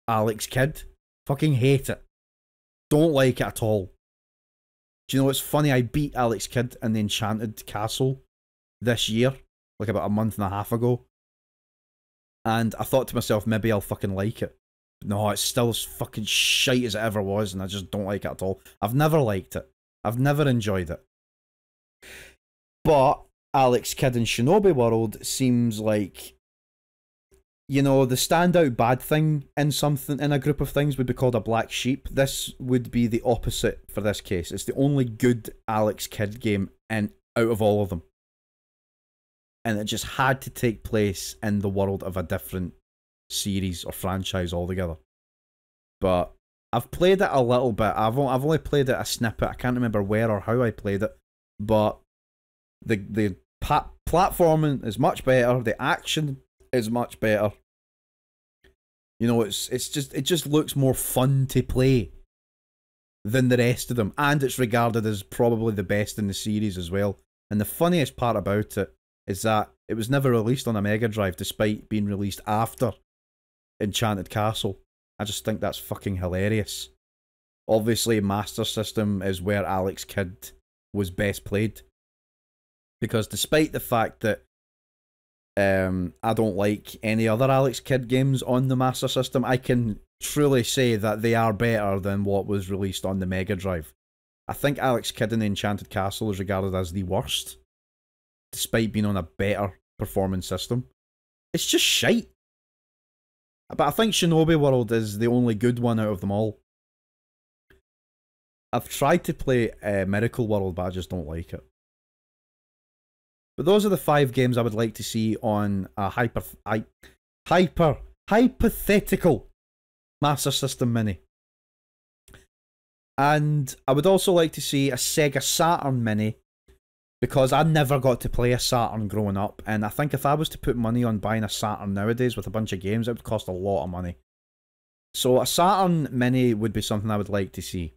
Alex Kidd. Fucking hate it. Don't like it at all. Do you know what's funny? I beat Alex Kidd in the Enchanted Castle this year, like about a month and a half ago. And I thought to myself, maybe I'll fucking like it. But no, it's still as fucking shite as it ever was, and I just don't like it at all. I've never liked it. I've never enjoyed it. But Alex Kidd in Shinobi World seems like, you know, the standout bad thing in something, in a group of things, would be called a black sheep. This would be the opposite for this case. It's the only good Alex Kidd game out of all of them. And it just had to take place in the world of a different series or franchise altogether. But I've played it a little bit. I've only played it a snippet. I can't remember where or how I played it. But the platforming is much better. The action is much better. You know, it just looks more fun to play than the rest of them, and it's regarded as probably the best in the series as well. And the funniest part about it is that it was never released on a Mega Drive, despite being released after Enchanted Castle. I just think that's fucking hilarious. Obviously, Master System is where Alex Kidd was best played, because despite the fact that I don't like any other Alex Kidd games on the Master System, I can truly say that they are better than what was released on the Mega Drive. I think Alex Kidd in the Enchanted Castle is regarded as the worst, despite being on a better performance system. It's just shite. But I think Shinobi World is the only good one out of them all. I've tried to play Miracle World, but I just don't like it. But those are the 5 games I would like to see on a hypothetical Master System Mini. And I would also like to see a Sega Saturn Mini, because I never got to play a Saturn growing up, and I think if I was to put money on buying a Saturn nowadays with a bunch of games, it would cost a lot of money. So a Saturn Mini would be something I would like to see.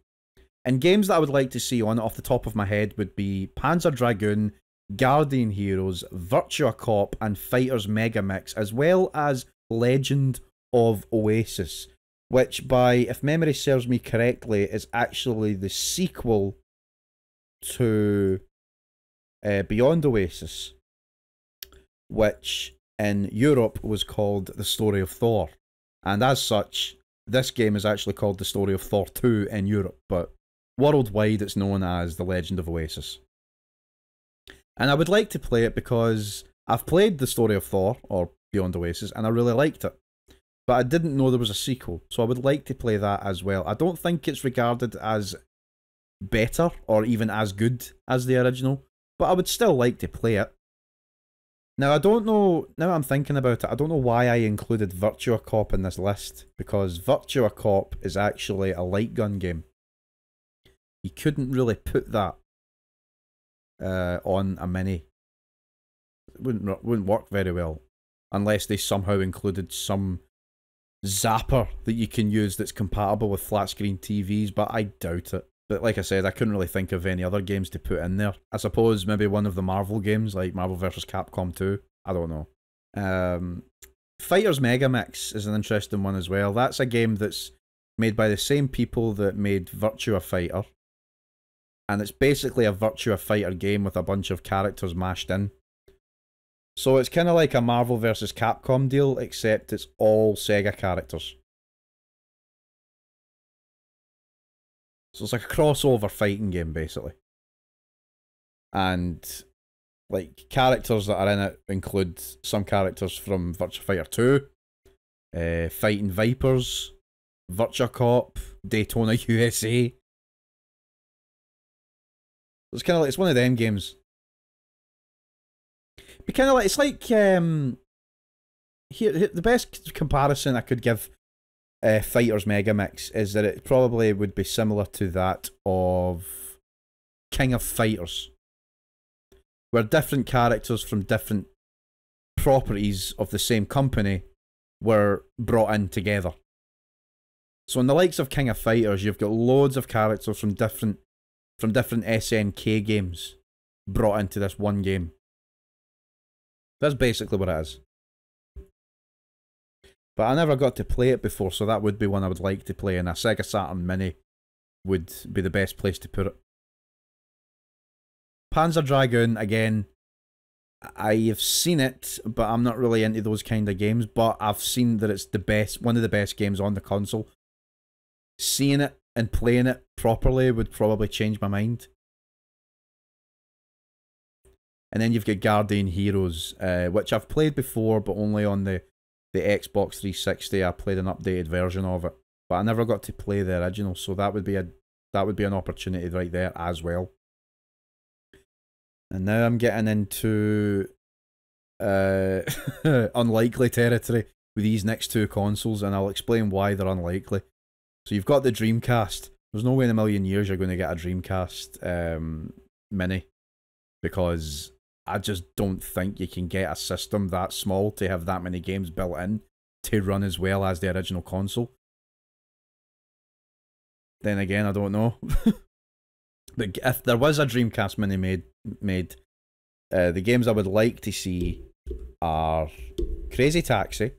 And games that I would like to see on it off the top of my head would be Panzer Dragoon, Guardian Heroes, Virtua Cop, and Fighters Mega Mix, as well as Legend of Oasis, which, if memory serves me correctly, is actually the sequel to Beyond Oasis, which in Europe was called The Story of Thor. And as such, this game is actually called The Story of Thor 2 in Europe, but worldwide it's known as The Legend of Oasis. And I would like to play it because I've played The Story of Thor, or Beyond Oasis, and I really liked it. But I didn't know there was a sequel, so I would like to play that as well. I don't think it's regarded as better, or even as good as the original, but I would still like to play it. Now, I don't know, now I'm thinking about it, I don't know why I included Virtua Cop in this list, because Virtua Cop is actually a light gun game. You couldn't really put that on a Mini. It wouldn't work very well, unless they somehow included some zapper that you can use that's compatible with flat screen TVs, but I doubt it. But like I said, I couldn't really think of any other games to put in there. I suppose maybe one of the Marvel games, like Marvel vs. Capcom 2. I don't know. Fighters Mega Mix is an interesting one as well. That's a game that's made by the same people that made Virtua Fighter. And it's basically a Virtua Fighter game with a bunch of characters mashed in. So it's kind of like a Marvel vs. Capcom deal, except it's all Sega characters. So it's like a crossover fighting game, basically. And, like, characters that are in it include some characters from Virtua Fighter 2, Fighting Vipers, Virtua Cop, Daytona USA. It's kind of like, it's one of them games. Be kind of like, it's like, here, the best comparison I could give Fighters Mega Mix is that it probably would be similar to that of King of Fighters, where different characters from different properties of the same company were brought in together. So in the likes of King of Fighters, you've got loads of characters from different SNK games brought into this one game. That's basically what it is. But I never got to play it before, so that would be one I would like to play, and a Sega Saturn Mini would be the best place to put it. Panzer Dragoon, again, I have seen it, but I'm not really into those kind of games, but I've seen that it's the best, one of the best games on the console. Seeing it and playing it properly would probably change my mind. And then you've got Guardian Heroes, which I've played before, but only on the Xbox 360. I played an updated version of it, but I never got to play the original, so that would be an opportunity right there as well. And now I'm getting into unlikely territory with these next two consoles, and I'll explain why they're unlikely. So you've got the Dreamcast. There's no way in a million years you're going to get a Dreamcast Mini, because I just don't think you can get a system that small to have that many games built in to run as well as the original console. Then again, I don't know. But if there was a Dreamcast Mini made, the games I would like to see are Crazy Taxi,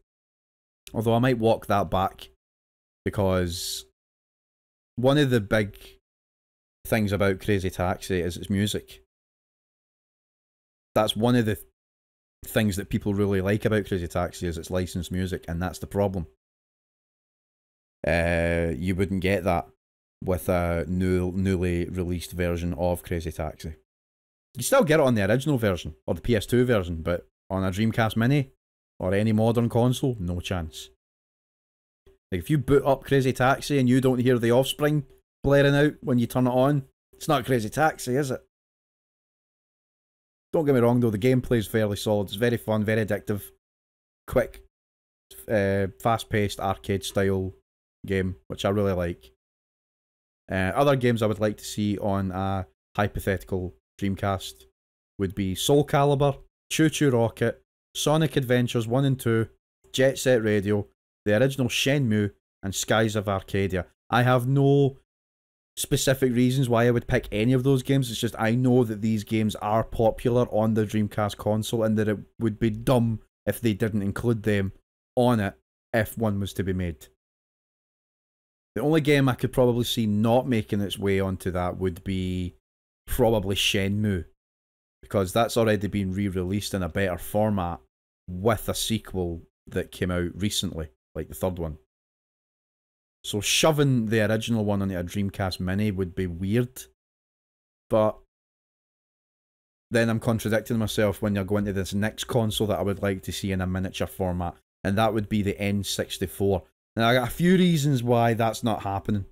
although I might walk that back, because one of the big things about Crazy Taxi is its music. That's one of the things that people really like about Crazy Taxi, is its licensed music, and that's the problem. You wouldn't get that with a newly released version of Crazy Taxi. You still get it on the original version, or the PS2 version, but on a Dreamcast Mini, or any modern console, no chance. Like, if you boot up Crazy Taxi and you don't hear the Offspring blaring out when you turn it on, it's not Crazy Taxi, is it? Don't get me wrong though, the gameplay is fairly solid. It's very fun, very addictive, quick, fast-paced arcade style game, which I really like. Other games I would like to see on a hypothetical Dreamcast would be Soul Calibur, Choo Choo Rocket, Sonic Adventures 1 and 2, Jet Set Radio, the original Shenmue, and Skies of Arcadia. I have no specific reasons why I would pick any of those games. It's just I know that these games are popular on the Dreamcast console and that it would be dumb if they didn't include them on it if one was to be made. The only game I could probably see not making its way onto that would be probably Shenmue, because that's already been re-released in a better format with a sequel that came out recently, like the third one. So shoving the original one onto a Dreamcast Mini would be weird, but then I'm contradicting myself when you're going to this next console that I would like to see in a miniature format, and that would be the N64. Now, I got a few reasons why that's not happening.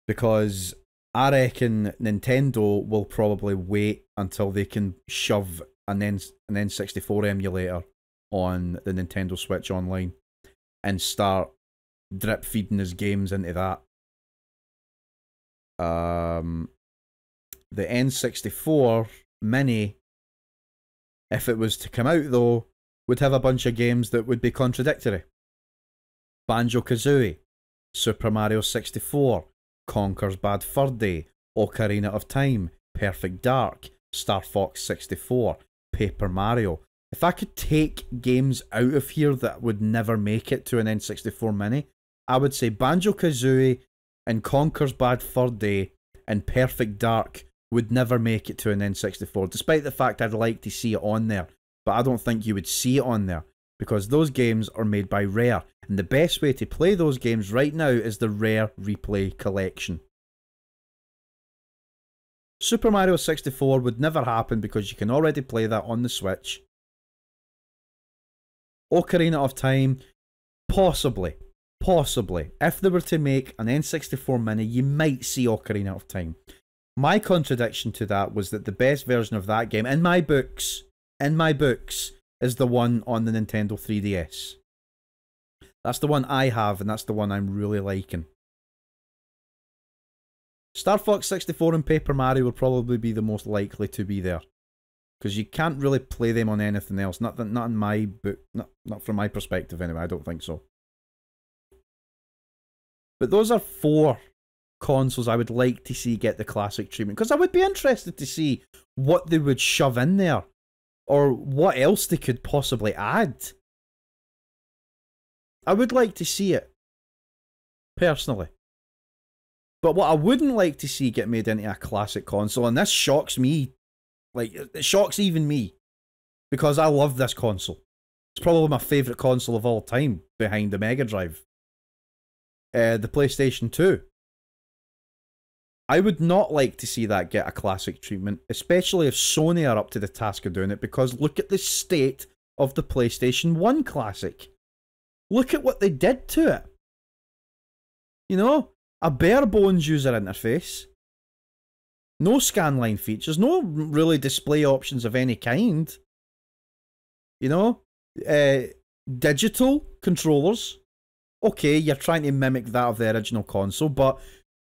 Because I reckon Nintendo will probably wait until they can shove an N64 emulator on the Nintendo Switch Online and start drip feeding his games into that. The N64 Mini, if it was to come out though, would have a bunch of games that would be contradictory. Banjo-Kazooie, Super Mario 64, Conker's Bad Fur Day, Ocarina of Time, Perfect Dark, Star Fox 64, Paper Mario. If I could take games out of here that would never make it to an N64 Mini, I would say Banjo-Kazooie and Conker's Bad Fur Day and Perfect Dark would never make it to an N64, despite the fact I'd like to see it on there. But I don't think you would see it on there, because those games are made by Rare, and the best way to play those games right now is the Rare Replay Collection. Super Mario 64 would never happen because you can already play that on the Switch. Ocarina of Time, possibly. If they were to make an N64 Mini, you might see Ocarina of Time. My contradiction to that was that the best version of that game, in my books, is the one on the Nintendo 3DS. That's the one I have, and that's the one I'm really liking. Star Fox 64 and Paper Mario will probably be the most likely to be there, because you can't really play them on anything else. Not in my book, not from my perspective anyway. I don't think so. But those are 4 consoles I would like to see get the classic treatment, because I would be interested to see what they would shove in there, or what else they could possibly add. I would like to see it, personally. But what I wouldn't like to see get made into a classic console, and this shocks me, like, it shocks even me, because I love this console. It's probably my favourite console of all time, behind the Mega Drive. The PlayStation 2. I would not like to see that get a classic treatment, especially if Sony are up to the task of doing it, because look at the state of the PlayStation 1 Classic. Look at what they did to it. You know, a bare bones user interface, no scanline features, no really display options of any kind. You know, digital controllers. Okay, you're trying to mimic that of the original console, but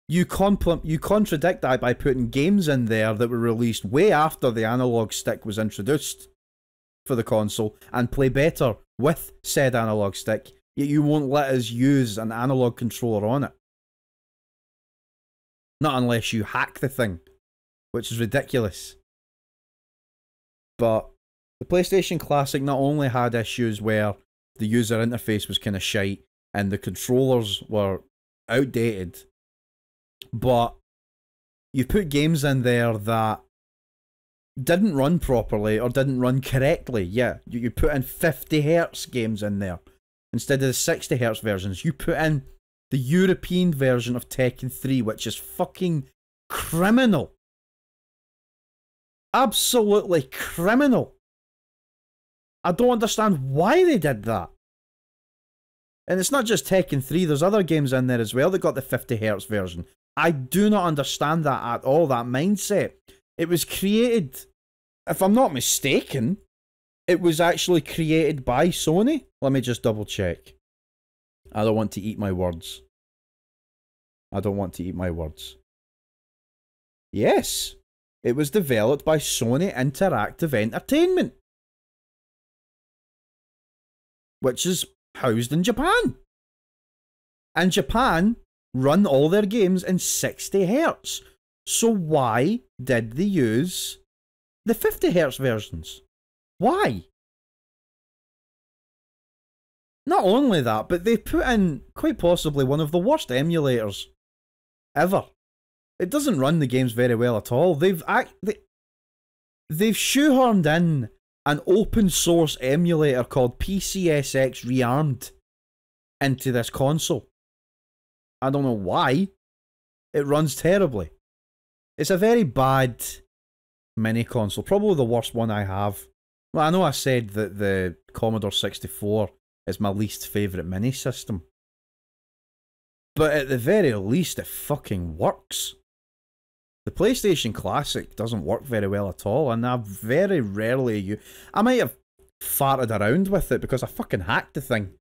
you contradict that by putting games in there that were released way after the analog stick was introduced for the console and play better with said analog stick, yet you won't let us use an analog controller on it. Not unless you hack the thing, which is ridiculous. But the PlayStation Classic not only had issues where the user interface was kind of shite and the controllers were outdated, but you put games in there that didn't run properly or didn't run correctly. Yeah, you put in 50Hz games in there instead of the 60Hz versions. You put in the European version of Tekken 3, which is fucking criminal. Absolutely criminal. I don't understand why they did that. And it's not just Tekken 3, there's other games in there as well that got the 50Hz version. I do not understand that at all, that mindset. It was created, if I'm not mistaken, it was actually created by Sony. Let me just double check. I don't want to eat my words. I don't want to eat my words. Yes, it was developed by Sony Interactive Entertainment, which is housed in Japan. And Japan run all their games in 60Hz. So why did they use the 50Hz versions? Why? Not only that, but they put in quite possibly one of the worst emulators ever. It doesn't run the games very well at all. They've shoehorned in an open source emulator called PCSX Rearmed into this console. I don't know why. It runs terribly. It's a very bad mini console. Probably the worst one I have. Well, I know I said that the Commodore 64 is my least favourite mini system. But at the very least, it fucking works. The PlayStation Classic doesn't work very well at all, and I very rarely I might have farted around with it because I fucking hacked the thing.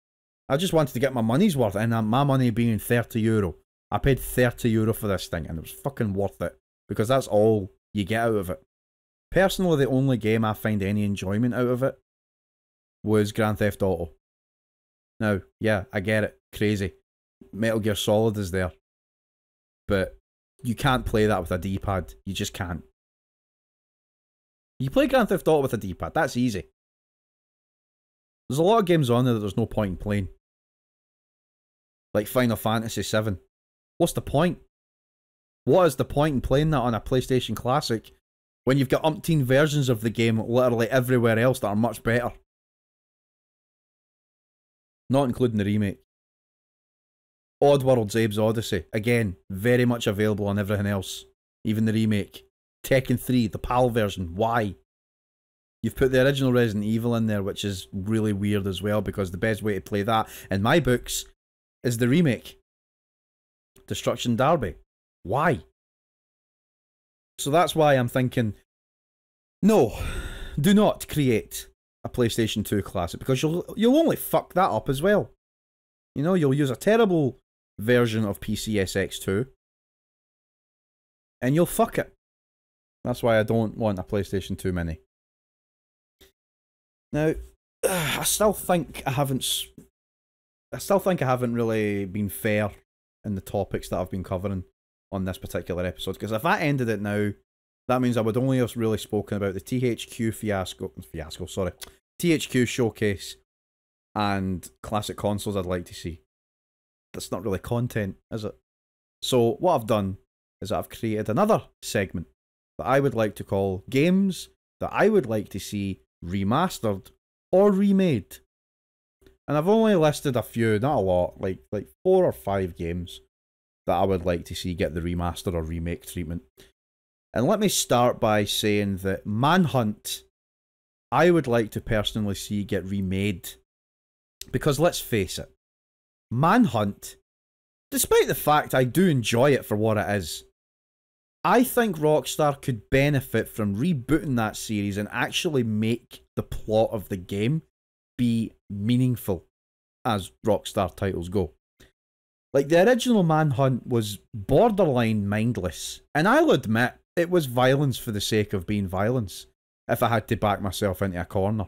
I just wanted to get my money's worth, and my money being €30. I paid €30 for this thing, and it was fucking worth it, because that's all you get out of it. Personally, the only game I find any enjoyment out of it was Grand Theft Auto. Now, yeah, I get it. Crazy. Metal Gear Solid is there. But you can't play that with a D-pad. You just can't. You play Grand Theft Auto with a D-pad. That's easy. There's a lot of games on there that there's no point in playing. Like Final Fantasy VII. What's the point? What is the point in playing that on a PlayStation Classic when you've got umpteen versions of the game literally everywhere else that are much better? Not including the remake. Oddworld's Abe's Odyssey. Again, very much available on everything else. Even the remake. Tekken 3, the PAL version. Why? You've put the original Resident Evil in there, which is really weird as well, because the best way to play that, in my books, is the remake. Destruction Derby. Why? So that's why I'm thinking, no, do not create a PlayStation 2 Classic, because you'll only fuck that up as well. You know, you'll use a terrible version of PCSX2, and you'll fuck it. That's why I don't want a PlayStation 2 Mini. Now, I still think I haven't really been fair in the topics that I've been covering on this particular episode, because if I ended it now, that means I would only have really spoken about the THQ THQ Showcase and classic consoles I'd like to see. That's not really content, is it? So what I've done is I've created another segment that I would like to call games that I would like to see remastered or remade. And I've only listed a few, not a lot, like 4 or 5 games that I would like to see get the remaster or remake treatment. And let me start by saying that Manhunt, I would like to personally see get remade. Because let's face it, Manhunt, despite the fact I do enjoy it for what it is, I think Rockstar could benefit from rebooting that series and actually make the plot of the game be meaningful, as Rockstar titles go. Like, the original Manhunt was borderline mindless, and I'll admit, it was violence for the sake of being violence, if I had to back myself into a corner.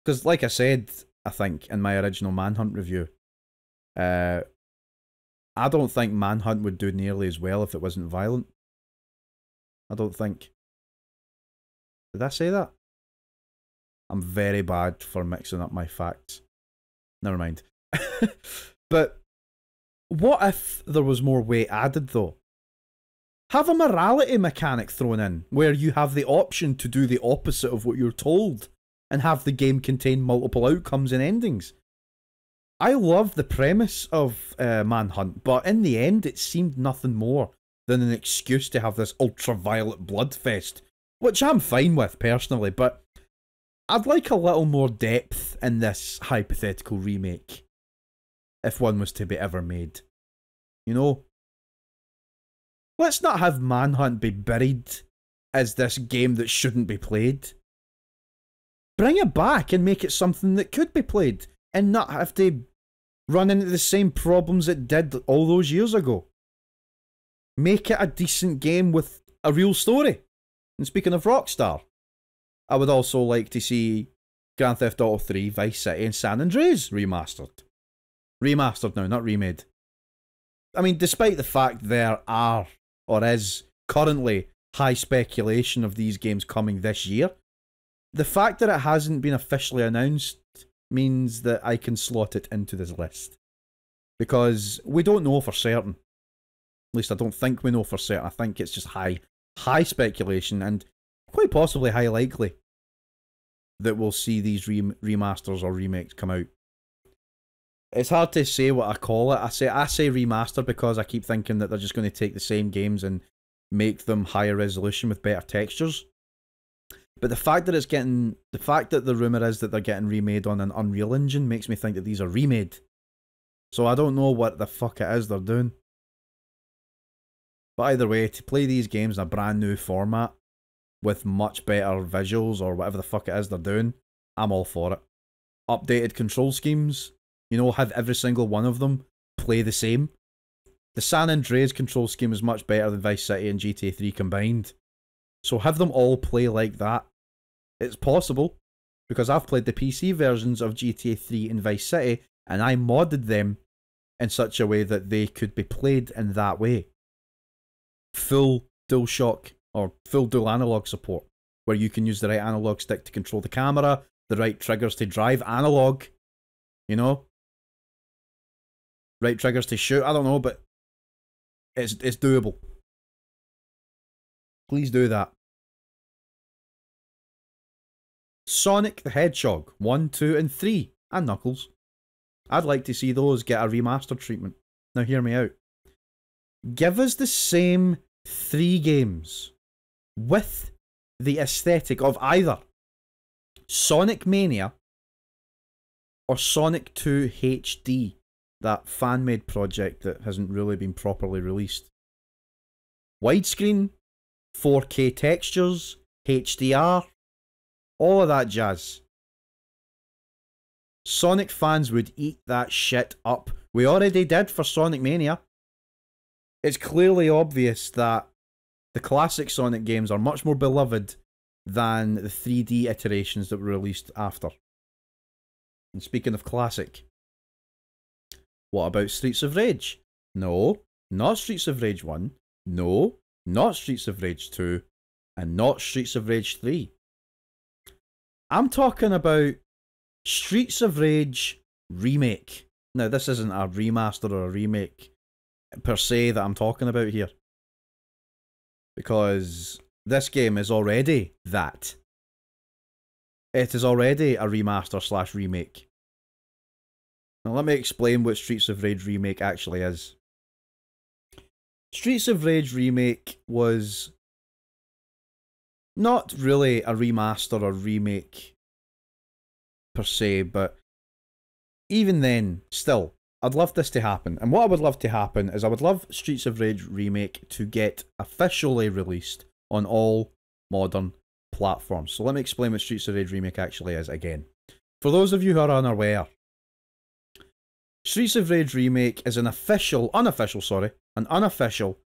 Because, like I said, I think, in my original Manhunt review, I don't think Manhunt would do nearly as well if it wasn't violent. I don't think. Did I say that? I'm very bad for mixing up my facts. Never mind. But what if there was more weight added, though? Have a morality mechanic thrown in, where you have the option to do the opposite of what you're told, and have the game contain multiple outcomes and endings. I love the premise of Manhunt, but in the end it seemed nothing more than an excuse to have this ultraviolet bloodfest, which I'm fine with personally, but I'd like a little more depth in this hypothetical remake, if one was to be ever made. You know? Let's not have Manhunt be buried as this game that shouldn't be played. Bring it back and make it something that could be played, and not have to run into the same problems it did all those years ago. Make it a decent game with a real story. And speaking of Rockstar, I would also like to see Grand Theft Auto 3, Vice City, and San Andreas remastered. Remastered now, not remade. I mean, despite the fact there are, or is, currently high speculation of these games coming this year, the fact that it hasn't been officially announced means that I can slot it into this list. Because we don't know for certain. At least I don't think we know for certain. I think it's just high speculation, and quite possibly high likely that we'll see these remasters or remakes come out. It's hard to say what I call it. I say remaster because I keep thinking that they're just going to take the same games and make them higher resolution with better textures. But the fact that the rumour is that they're getting remade on an Unreal Engine makes me think that these are remade. So I don't know what the fuck it is they're doing. But either way, to play these games in a brand new format with much better visuals or whatever the fuck it is they're doing, I'm all for it. Updated control schemes, you know, have every single one of them play the same. The San Andreas control scheme is much better than Vice City and GTA 3 combined. So have them all play like that. It's possible, because I've played the PC versions of GTA 3 and Vice City, and I modded them in such a way that they could be played in that way. Full DualShock, or full dual analog support, where you can use the right analog stick to control the camera, the right triggers to drive analog, you know? Right triggers to shoot, I don't know, but it's doable. Please do that. Sonic the Hedgehog 1, 2, and 3, and Knuckles. I'd like to see those get a remastered treatment. Now hear me out. Give us the same 3 games with the aesthetic of either Sonic Mania or Sonic 2 HD, that fan-made project that hasn't really been properly released. Widescreen, 4K textures, HDR, all of that jazz. Sonic fans would eat that shit up. We already did for Sonic Mania. It's clearly obvious that the classic Sonic games are much more beloved than the 3D iterations that were released after. And speaking of classic, what about Streets of Rage? No, not Streets of Rage 1. No, not Streets of Rage 2. And not Streets of Rage 3. I'm talking about Streets of Rage Remake. Now, this isn't a remaster or a remake per se that I'm talking about here, because this game is already that. It is already a remaster / remake. Now let me explain what Streets of Rage Remake actually is. Streets of Rage Remake was not really a remaster or remake per se, but even then, still, I'd love this to happen. And what I would love to happen is I would love Streets of Rage Remake to get officially released on all modern platforms. So let me explain what Streets of Rage Remake actually is again. For those of you who are unaware, Streets of Rage Remake is an unofficial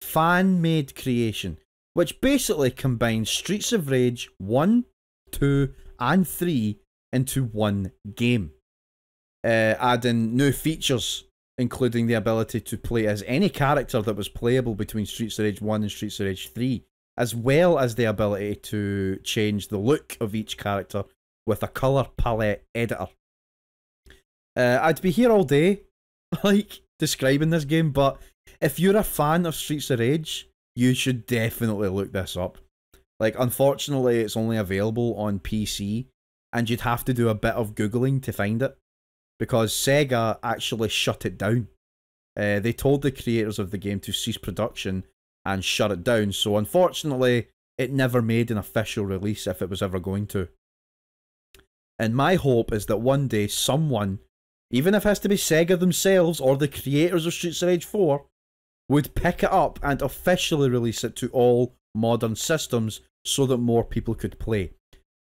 fan-made creation, which basically combines Streets of Rage 1, 2, and 3 into one game. Adding new features, including the ability to play as any character that was playable between Streets of Rage 1 and Streets of Rage 3, as well as the ability to change the look of each character with a colour palette editor. I'd be here all day, like, describing this game, but if you're a fan of Streets of Rage, you should definitely look this up. Like, unfortunately, it's only available on PC, and you'd have to do a bit of Googling to find it, because Sega actually shut it down. They told the creators of the game to cease production and shut it down, so unfortunately, it never made an official release if it was ever going to. And my hope is that one day someone, even if it has to be Sega themselves or the creators of Streets of Rage 4, would pick it up and officially release it to all modern systems so that more people could play.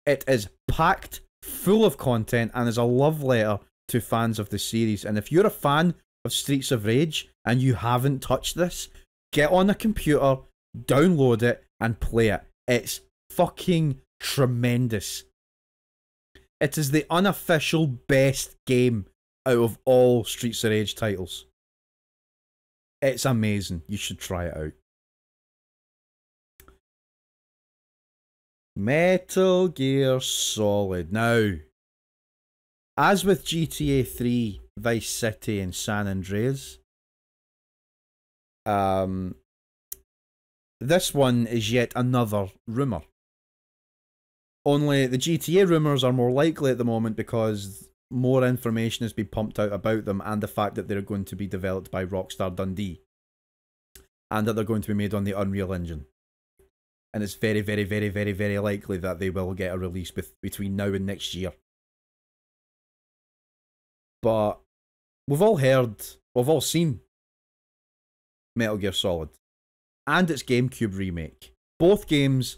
It is packed full of content and is a love letter to fans of the series. And if you're a fan of Streets of Rage and you haven't touched this, get on a computer, download it, and play it. It's fucking tremendous. It is the unofficial best game out of all Streets of Rage titles. It's amazing. You should try it out. Metal Gear Solid. Now, as with GTA 3, Vice City, and San Andreas, this one is yet another rumour. Only the GTA rumours are more likely at the moment because more information has been pumped out about them and the fact that they're going to be developed by Rockstar Dundee and that they're going to be made on the Unreal Engine. And it's very, very, very, very, very likely that they will get a release between now and next year. But we've all heard, we've all seen Metal Gear Solid and its GameCube remake. Both games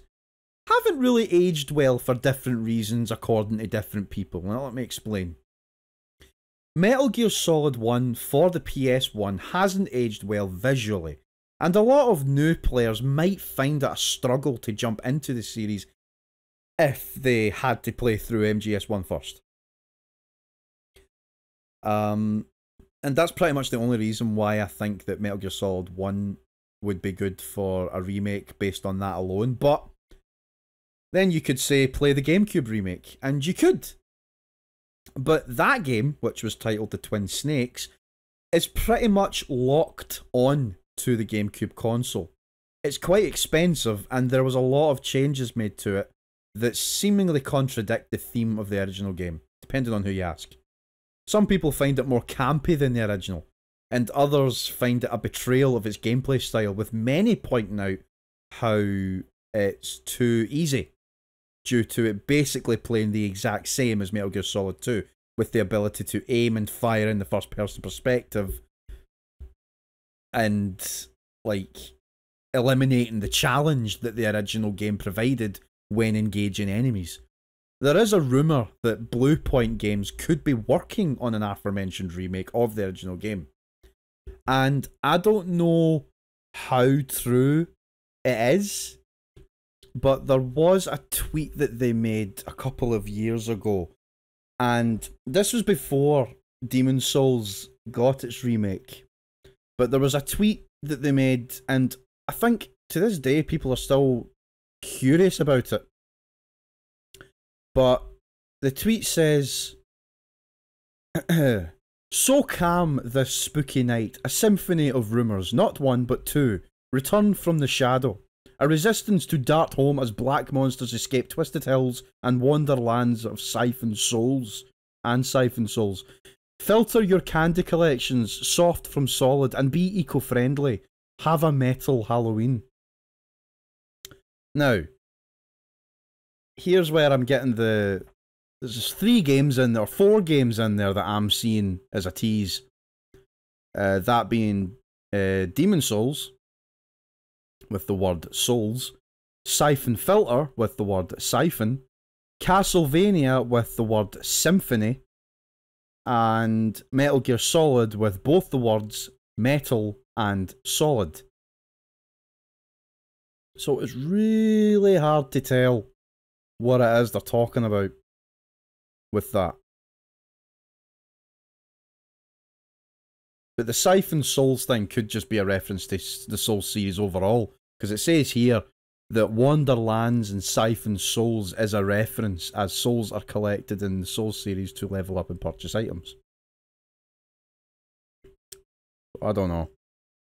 haven't really aged well for different reasons according to different people. Well, let me explain. Metal Gear Solid 1 for the PS1 hasn't aged well visually, and a lot of new players might find it a struggle to jump into the series if they had to play through MGS1 first. And that's pretty much the only reason why I think that Metal Gear Solid 1 would be good for a remake based on that alone. But then you could say play the GameCube remake, and you could. But that game, which was titled The Twin Snakes, is pretty much locked on to the GameCube console. It's quite expensive, and there was a lot of changes made to it that seemingly contradict the theme of the original game, depending on who you ask. Some people find it more campy than the original, and others find it a betrayal of its gameplay style, with many pointing out how it's too easy, due to it basically playing the exact same as Metal Gear Solid 2, with the ability to aim and fire in the first-person perspective, and, like, eliminating the challenge that the original game provided when engaging enemies. There is a rumour that Blue Point Games could be working on an aforementioned remake of the original game. And I don't know how true it is, but there was a tweet that they made a couple of years ago, and this was before Demon's Souls got its remake. But there was a tweet that they made, and I think to this day people are still curious about it. But the tweet says, "So calm this spooky night, a symphony of rumours, not one but two, return from the shadow. A resistance to dart home as black monsters escape twisted hills and wander lands of siphoned souls. Filter your candy collections, soft from solid, and be eco-friendly. Have a metal Halloween." Now, here's where I'm getting the... There's 3 games in there, 4 games in there that I'm seeing as a tease. That being Demon's Souls, with the word souls, Siphon Filter, with the word siphon, Castlevania, with the word symphony, and Metal Gear Solid, with both the words metal and solid. So it's really hard to tell what it is they're talking about with that. But the Siphon Souls thing could just be a reference to the Souls series overall, because it says here that Wanderlands and Siphon Souls is a reference, as souls are collected in the Souls series to level up and purchase items. I don't know.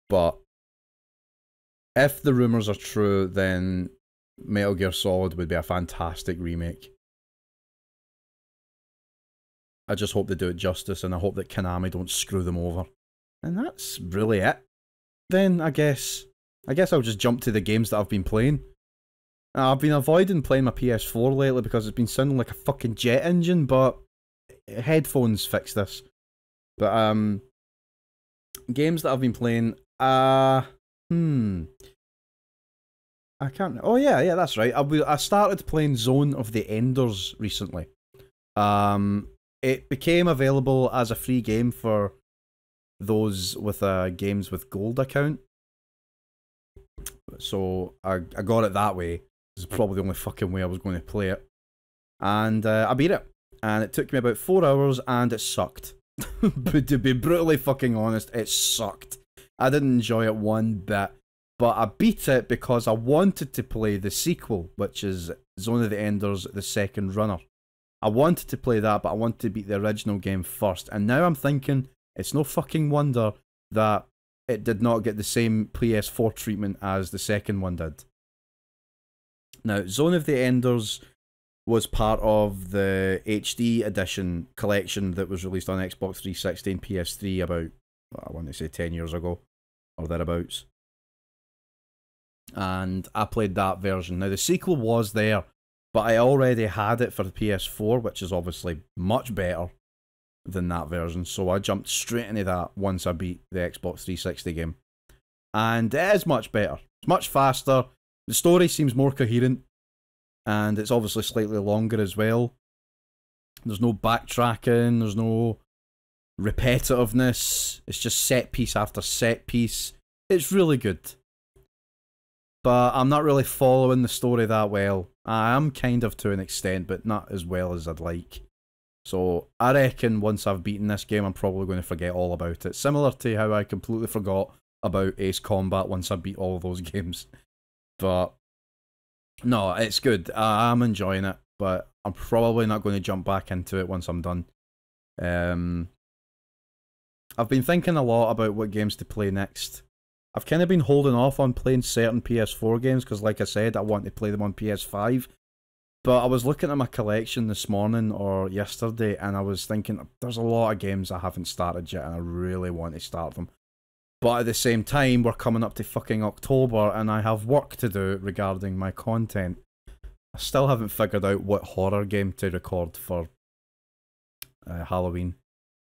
But if the rumours are true, then Metal Gear Solid would be a fantastic remake. I just hope they do it justice, and I hope that Konami don't screw them over. And that's really it. Then I guess I'll just jump to the games that I've been playing. I've been avoiding playing my PS4 lately because it's been sounding like a fucking jet engine, but headphones fix this. But games that I've been playing, I can't. Oh yeah, that's right. I started playing Zone of the Enders recently. It became available as a free game for those with a Games with Gold account. So I got it that way. This is probably the only fucking way I was going to play it. And I beat it. And it took me about 4 hours and it sucked. But to be brutally fucking honest, it sucked. I didn't enjoy it one bit. But I beat it because I wanted to play the sequel, which is Zone of the Enders, The Second Runner. I wanted to play that, but I wanted to beat the original game first. And now I'm thinking, it's no fucking wonder that it did not get the same PS4 treatment as the second one did. Now, Zone of the Enders was part of the HD edition collection that was released on Xbox 360 and PS3 about, I want to say 10 years ago, or thereabouts. And I played that version. Now, the sequel was there, but I already had it for the PS4, which is obviously much better than that version, so I jumped straight into that once I beat the Xbox 360 game. And it is much better. It's much faster. The story seems more coherent, and it's obviously slightly longer as well. There's no backtracking, there's no repetitiveness. It's just set piece after set piece. It's really good. But I'm not really following the story that well. I am kind of to an extent, but not as well as I'd like. So I reckon once I've beaten this game, I'm probably going to forget all about it. Similar to how I completely forgot about Ace Combat once I beat all of those games. But no, it's good. I'm enjoying it, but I'm probably not going to jump back into it once I'm done. I've been thinking a lot about what games to play next. I've kind of been holding off on playing certain PS4 games because, like I said, I want to play them on PS5. But I was looking at my collection this morning or yesterday, and I was thinking, there's a lot of games I haven't started yet, and I really want to start them. But at the same time, we're coming up to fucking October, and I have work to do regarding my content. I still haven't figured out what horror game to record for Halloween.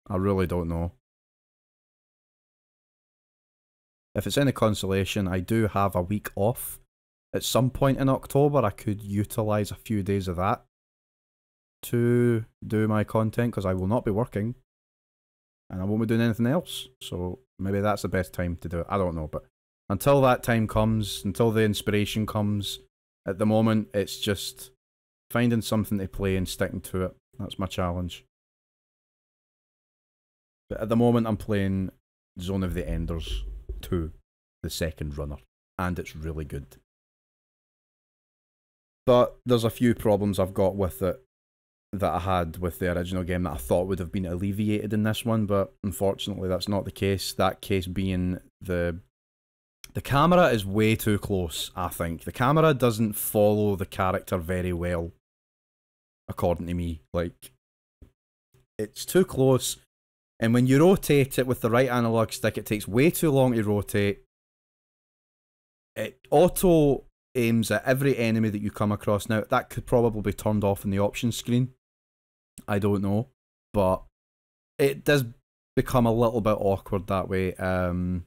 I really don't know. If it's any consolation, I do have a week off. At some point in October, I could utilise a few days of that to do my content, because I will not be working. And I won't be doing anything else. So maybe that's the best time to do it. I don't know. But until that time comes, until the inspiration comes, at the moment, it's just finding something to play and sticking to it. That's my challenge. But at the moment, I'm playing Zone of the Enders 2, The Second Runner. And it's really good. But there's a few problems I've got with it that I had with the original game that I thought would have been alleviated in this one, but unfortunately that's not the case. That case being the camera is way too close, I think. The camera doesn't follow the character very well, according to me. Like, it's too close, and when you rotate it with the right analog stick, it takes way too long to rotate. It auto aims at every enemy that you come across. Now, that could probably be turned off in the options screen. I don't know. But it does become a little bit awkward that way. The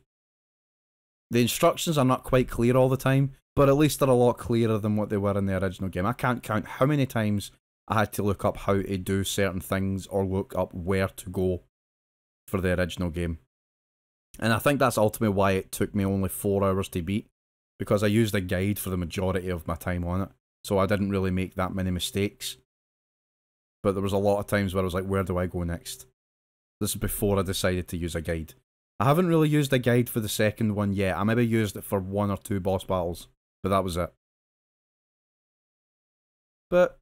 instructions are not quite clear all the time, but at least they're a lot clearer than what they were in the original game. I can't count how many times I had to look up how to do certain things or look up where to go for the original game. And I think that's ultimately why it took me only 4 hours to beat, because I used a guide for the majority of my time on it, so I didn't really make that many mistakes. But there was a lot of times where I was like, where do I go next? This is before I decided to use a guide. I haven't really used a guide for the second one yet. I maybe used it for 1 or 2 boss battles, but that was it. But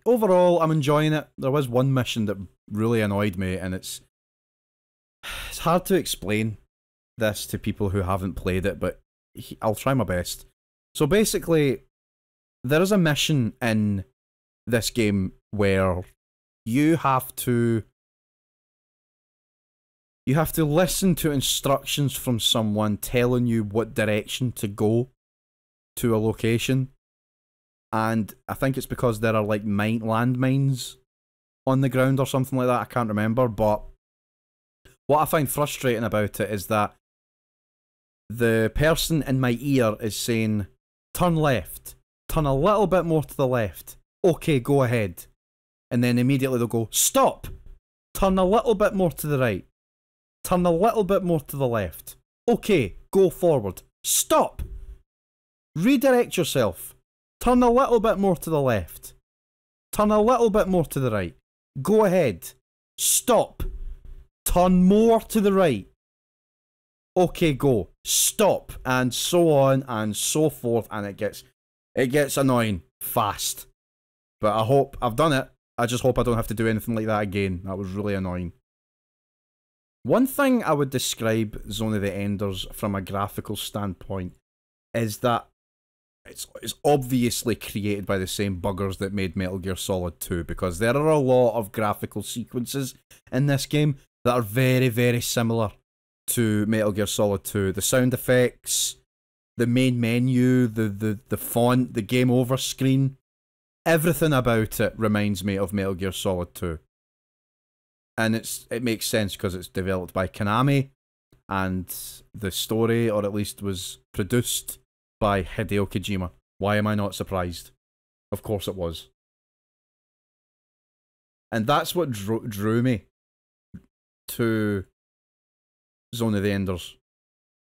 overall, I'm enjoying it. There was one mission that really annoyed me, and it's hard to explain this to people who haven't played it, but I'll try my best. So basically, there is a mission in this game where you have to listen to instructions from someone telling you what direction to go to a location. and I think it's because there are like landmines on the ground or something like that. I can't remember, but what I find frustrating about it is that the person in my ear is saying, turn left, turn a little bit more to the left, okay, go ahead. And then immediately they'll go, stop, turn a little bit more to the right, turn a little bit more to the left, okay, go forward, stop, redirect yourself, turn a little bit more to the left, turn a little bit more to the right, go ahead, stop, turn more to the right, okay, go, stop, and so on and so forth, and it gets annoying fast. But I hope I've done it. I just hope I don't have to do anything like that again. That was really annoying. One thing I would describe Zone of the Enders from a graphical standpoint is that it's obviously created by the same buggers that made Metal Gear Solid 2, because there are a lot of graphical sequences in this game that are very, very similar to Metal Gear Solid 2. The sound effects, the main menu, the font, the game over screen, everything about it reminds me of Metal Gear Solid 2. And it makes sense because it's developed by Konami, and the story, or at least was produced by Hideo Kojima. Why am I not surprised? Of course it was. And that's what drew me to Zone of the Enders,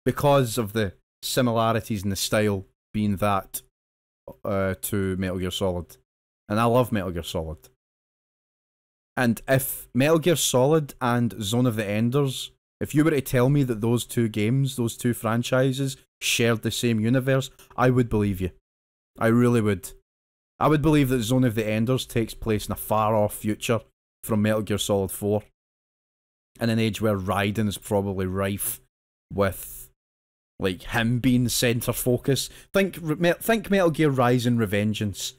because of the similarities in the style being that to Metal Gear Solid. And I love Metal Gear Solid. And if Metal Gear Solid and Zone of the Enders, if you were to tell me that those two games, those two franchises, shared the same universe, I would believe you. I really would. I would believe that Zone of the Enders takes place in a far-off future from Metal Gear Solid 4. In an age where Raiden is probably rife with, like, him being the centre focus. Think Metal Gear Rising Revengeance.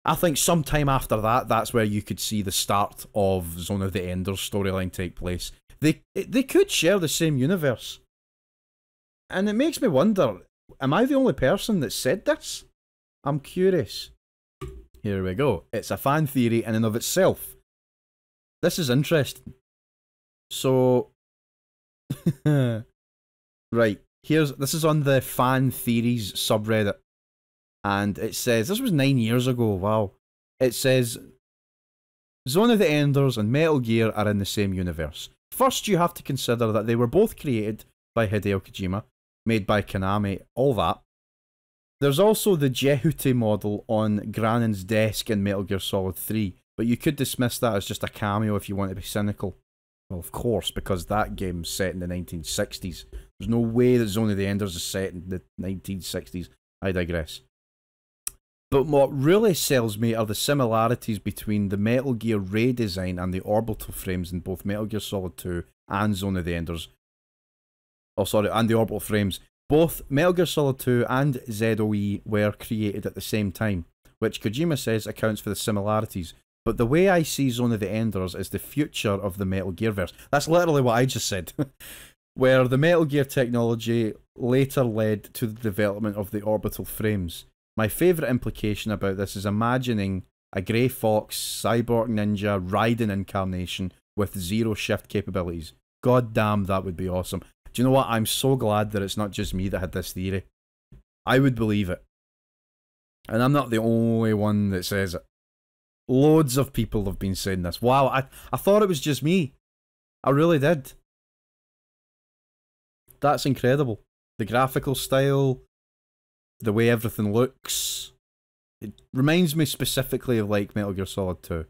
I think sometime after that, that's where you could see the start of Zone of the Enders storyline take place. They could share the same universe. And it makes me wonder, am I the only person that said this? I'm curious. Here we go. It's a fan theory in and of itself. This is interesting. So, right, this is on the fan theories subreddit. And it says, this was 9 years ago, wow. It says, Zone of the Enders and Metal Gear are in the same universe. First, you have to consider that they were both created by Hideo Kojima, made by Konami, all that. There's also the Jehuty model on Granon's desk in Metal Gear Solid 3, but you could dismiss that as just a cameo if you want to be cynical. Well, of course, because that game's set in the 1960s. There's no way that Zone of the Enders is set in the 1960s. I digress. But what really sells me are the similarities between the Metal Gear Ray design and the orbital frames in both Metal Gear Solid 2 and Zone of the Enders. Oh, sorry, and the orbital frames. Both Metal Gear Solid 2 and ZOE were created at the same time, which Kojima says accounts for the similarities. But the way I see Zone of the Enders is the future of the Metal Gear verse. That's literally what I just said. Where the Metal Gear technology later led to the development of the orbital frames. My favourite implication about this is imagining a Grey Fox, Cyborg Ninja, Raiden incarnation with zero shift capabilities. God damn, that would be awesome. Do you know what? I'm so glad that it's not just me that had this theory. I would believe it. And I'm not the only one that says it. Loads of people have been saying this. Wow, I thought it was just me. I really did. That's incredible. The graphical style, the way everything looks. It reminds me specifically of like Metal Gear Solid 2.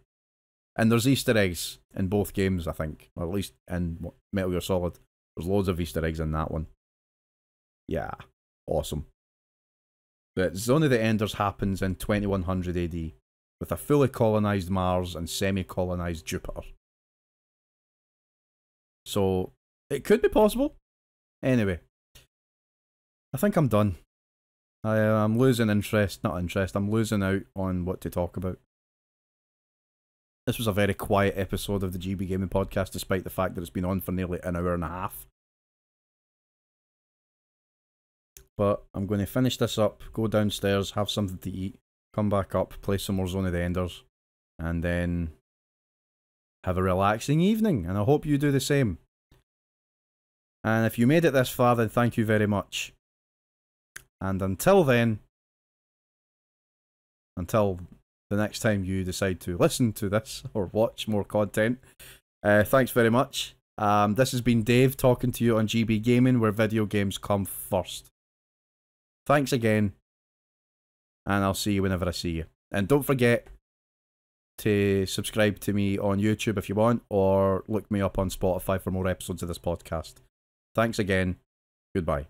And there's Easter eggs in both games, I think. Or at least in Metal Gear Solid. There's loads of Easter eggs in that one. Yeah, awesome. But Zone of the Enders happens in 2100 AD, with a fully colonised Mars and semi-colonised Jupiter. So, it could be possible. Anyway, I think I'm done. I'm losing interest, not interest, I'm losing out on what to talk about. This was a very quiet episode of the GB Gaming Podcast, despite the fact that it's been on for nearly an hour and a half. But I'm going to finish this up, go downstairs, have something to eat, come back up, play some more Zone of the Enders, and then have a relaxing evening. And I hope you do the same. And if you made it this far, then thank you very much. And until then, until the next time you decide to listen to this or watch more content, thanks very much. This has been Dave talking to you on GB Gaming, where video games come first. Thanks again, and I'll see you whenever I see you. And don't forget to subscribe to me on YouTube if you want, or look me up on Spotify for more episodes of this podcast. Thanks again. Goodbye.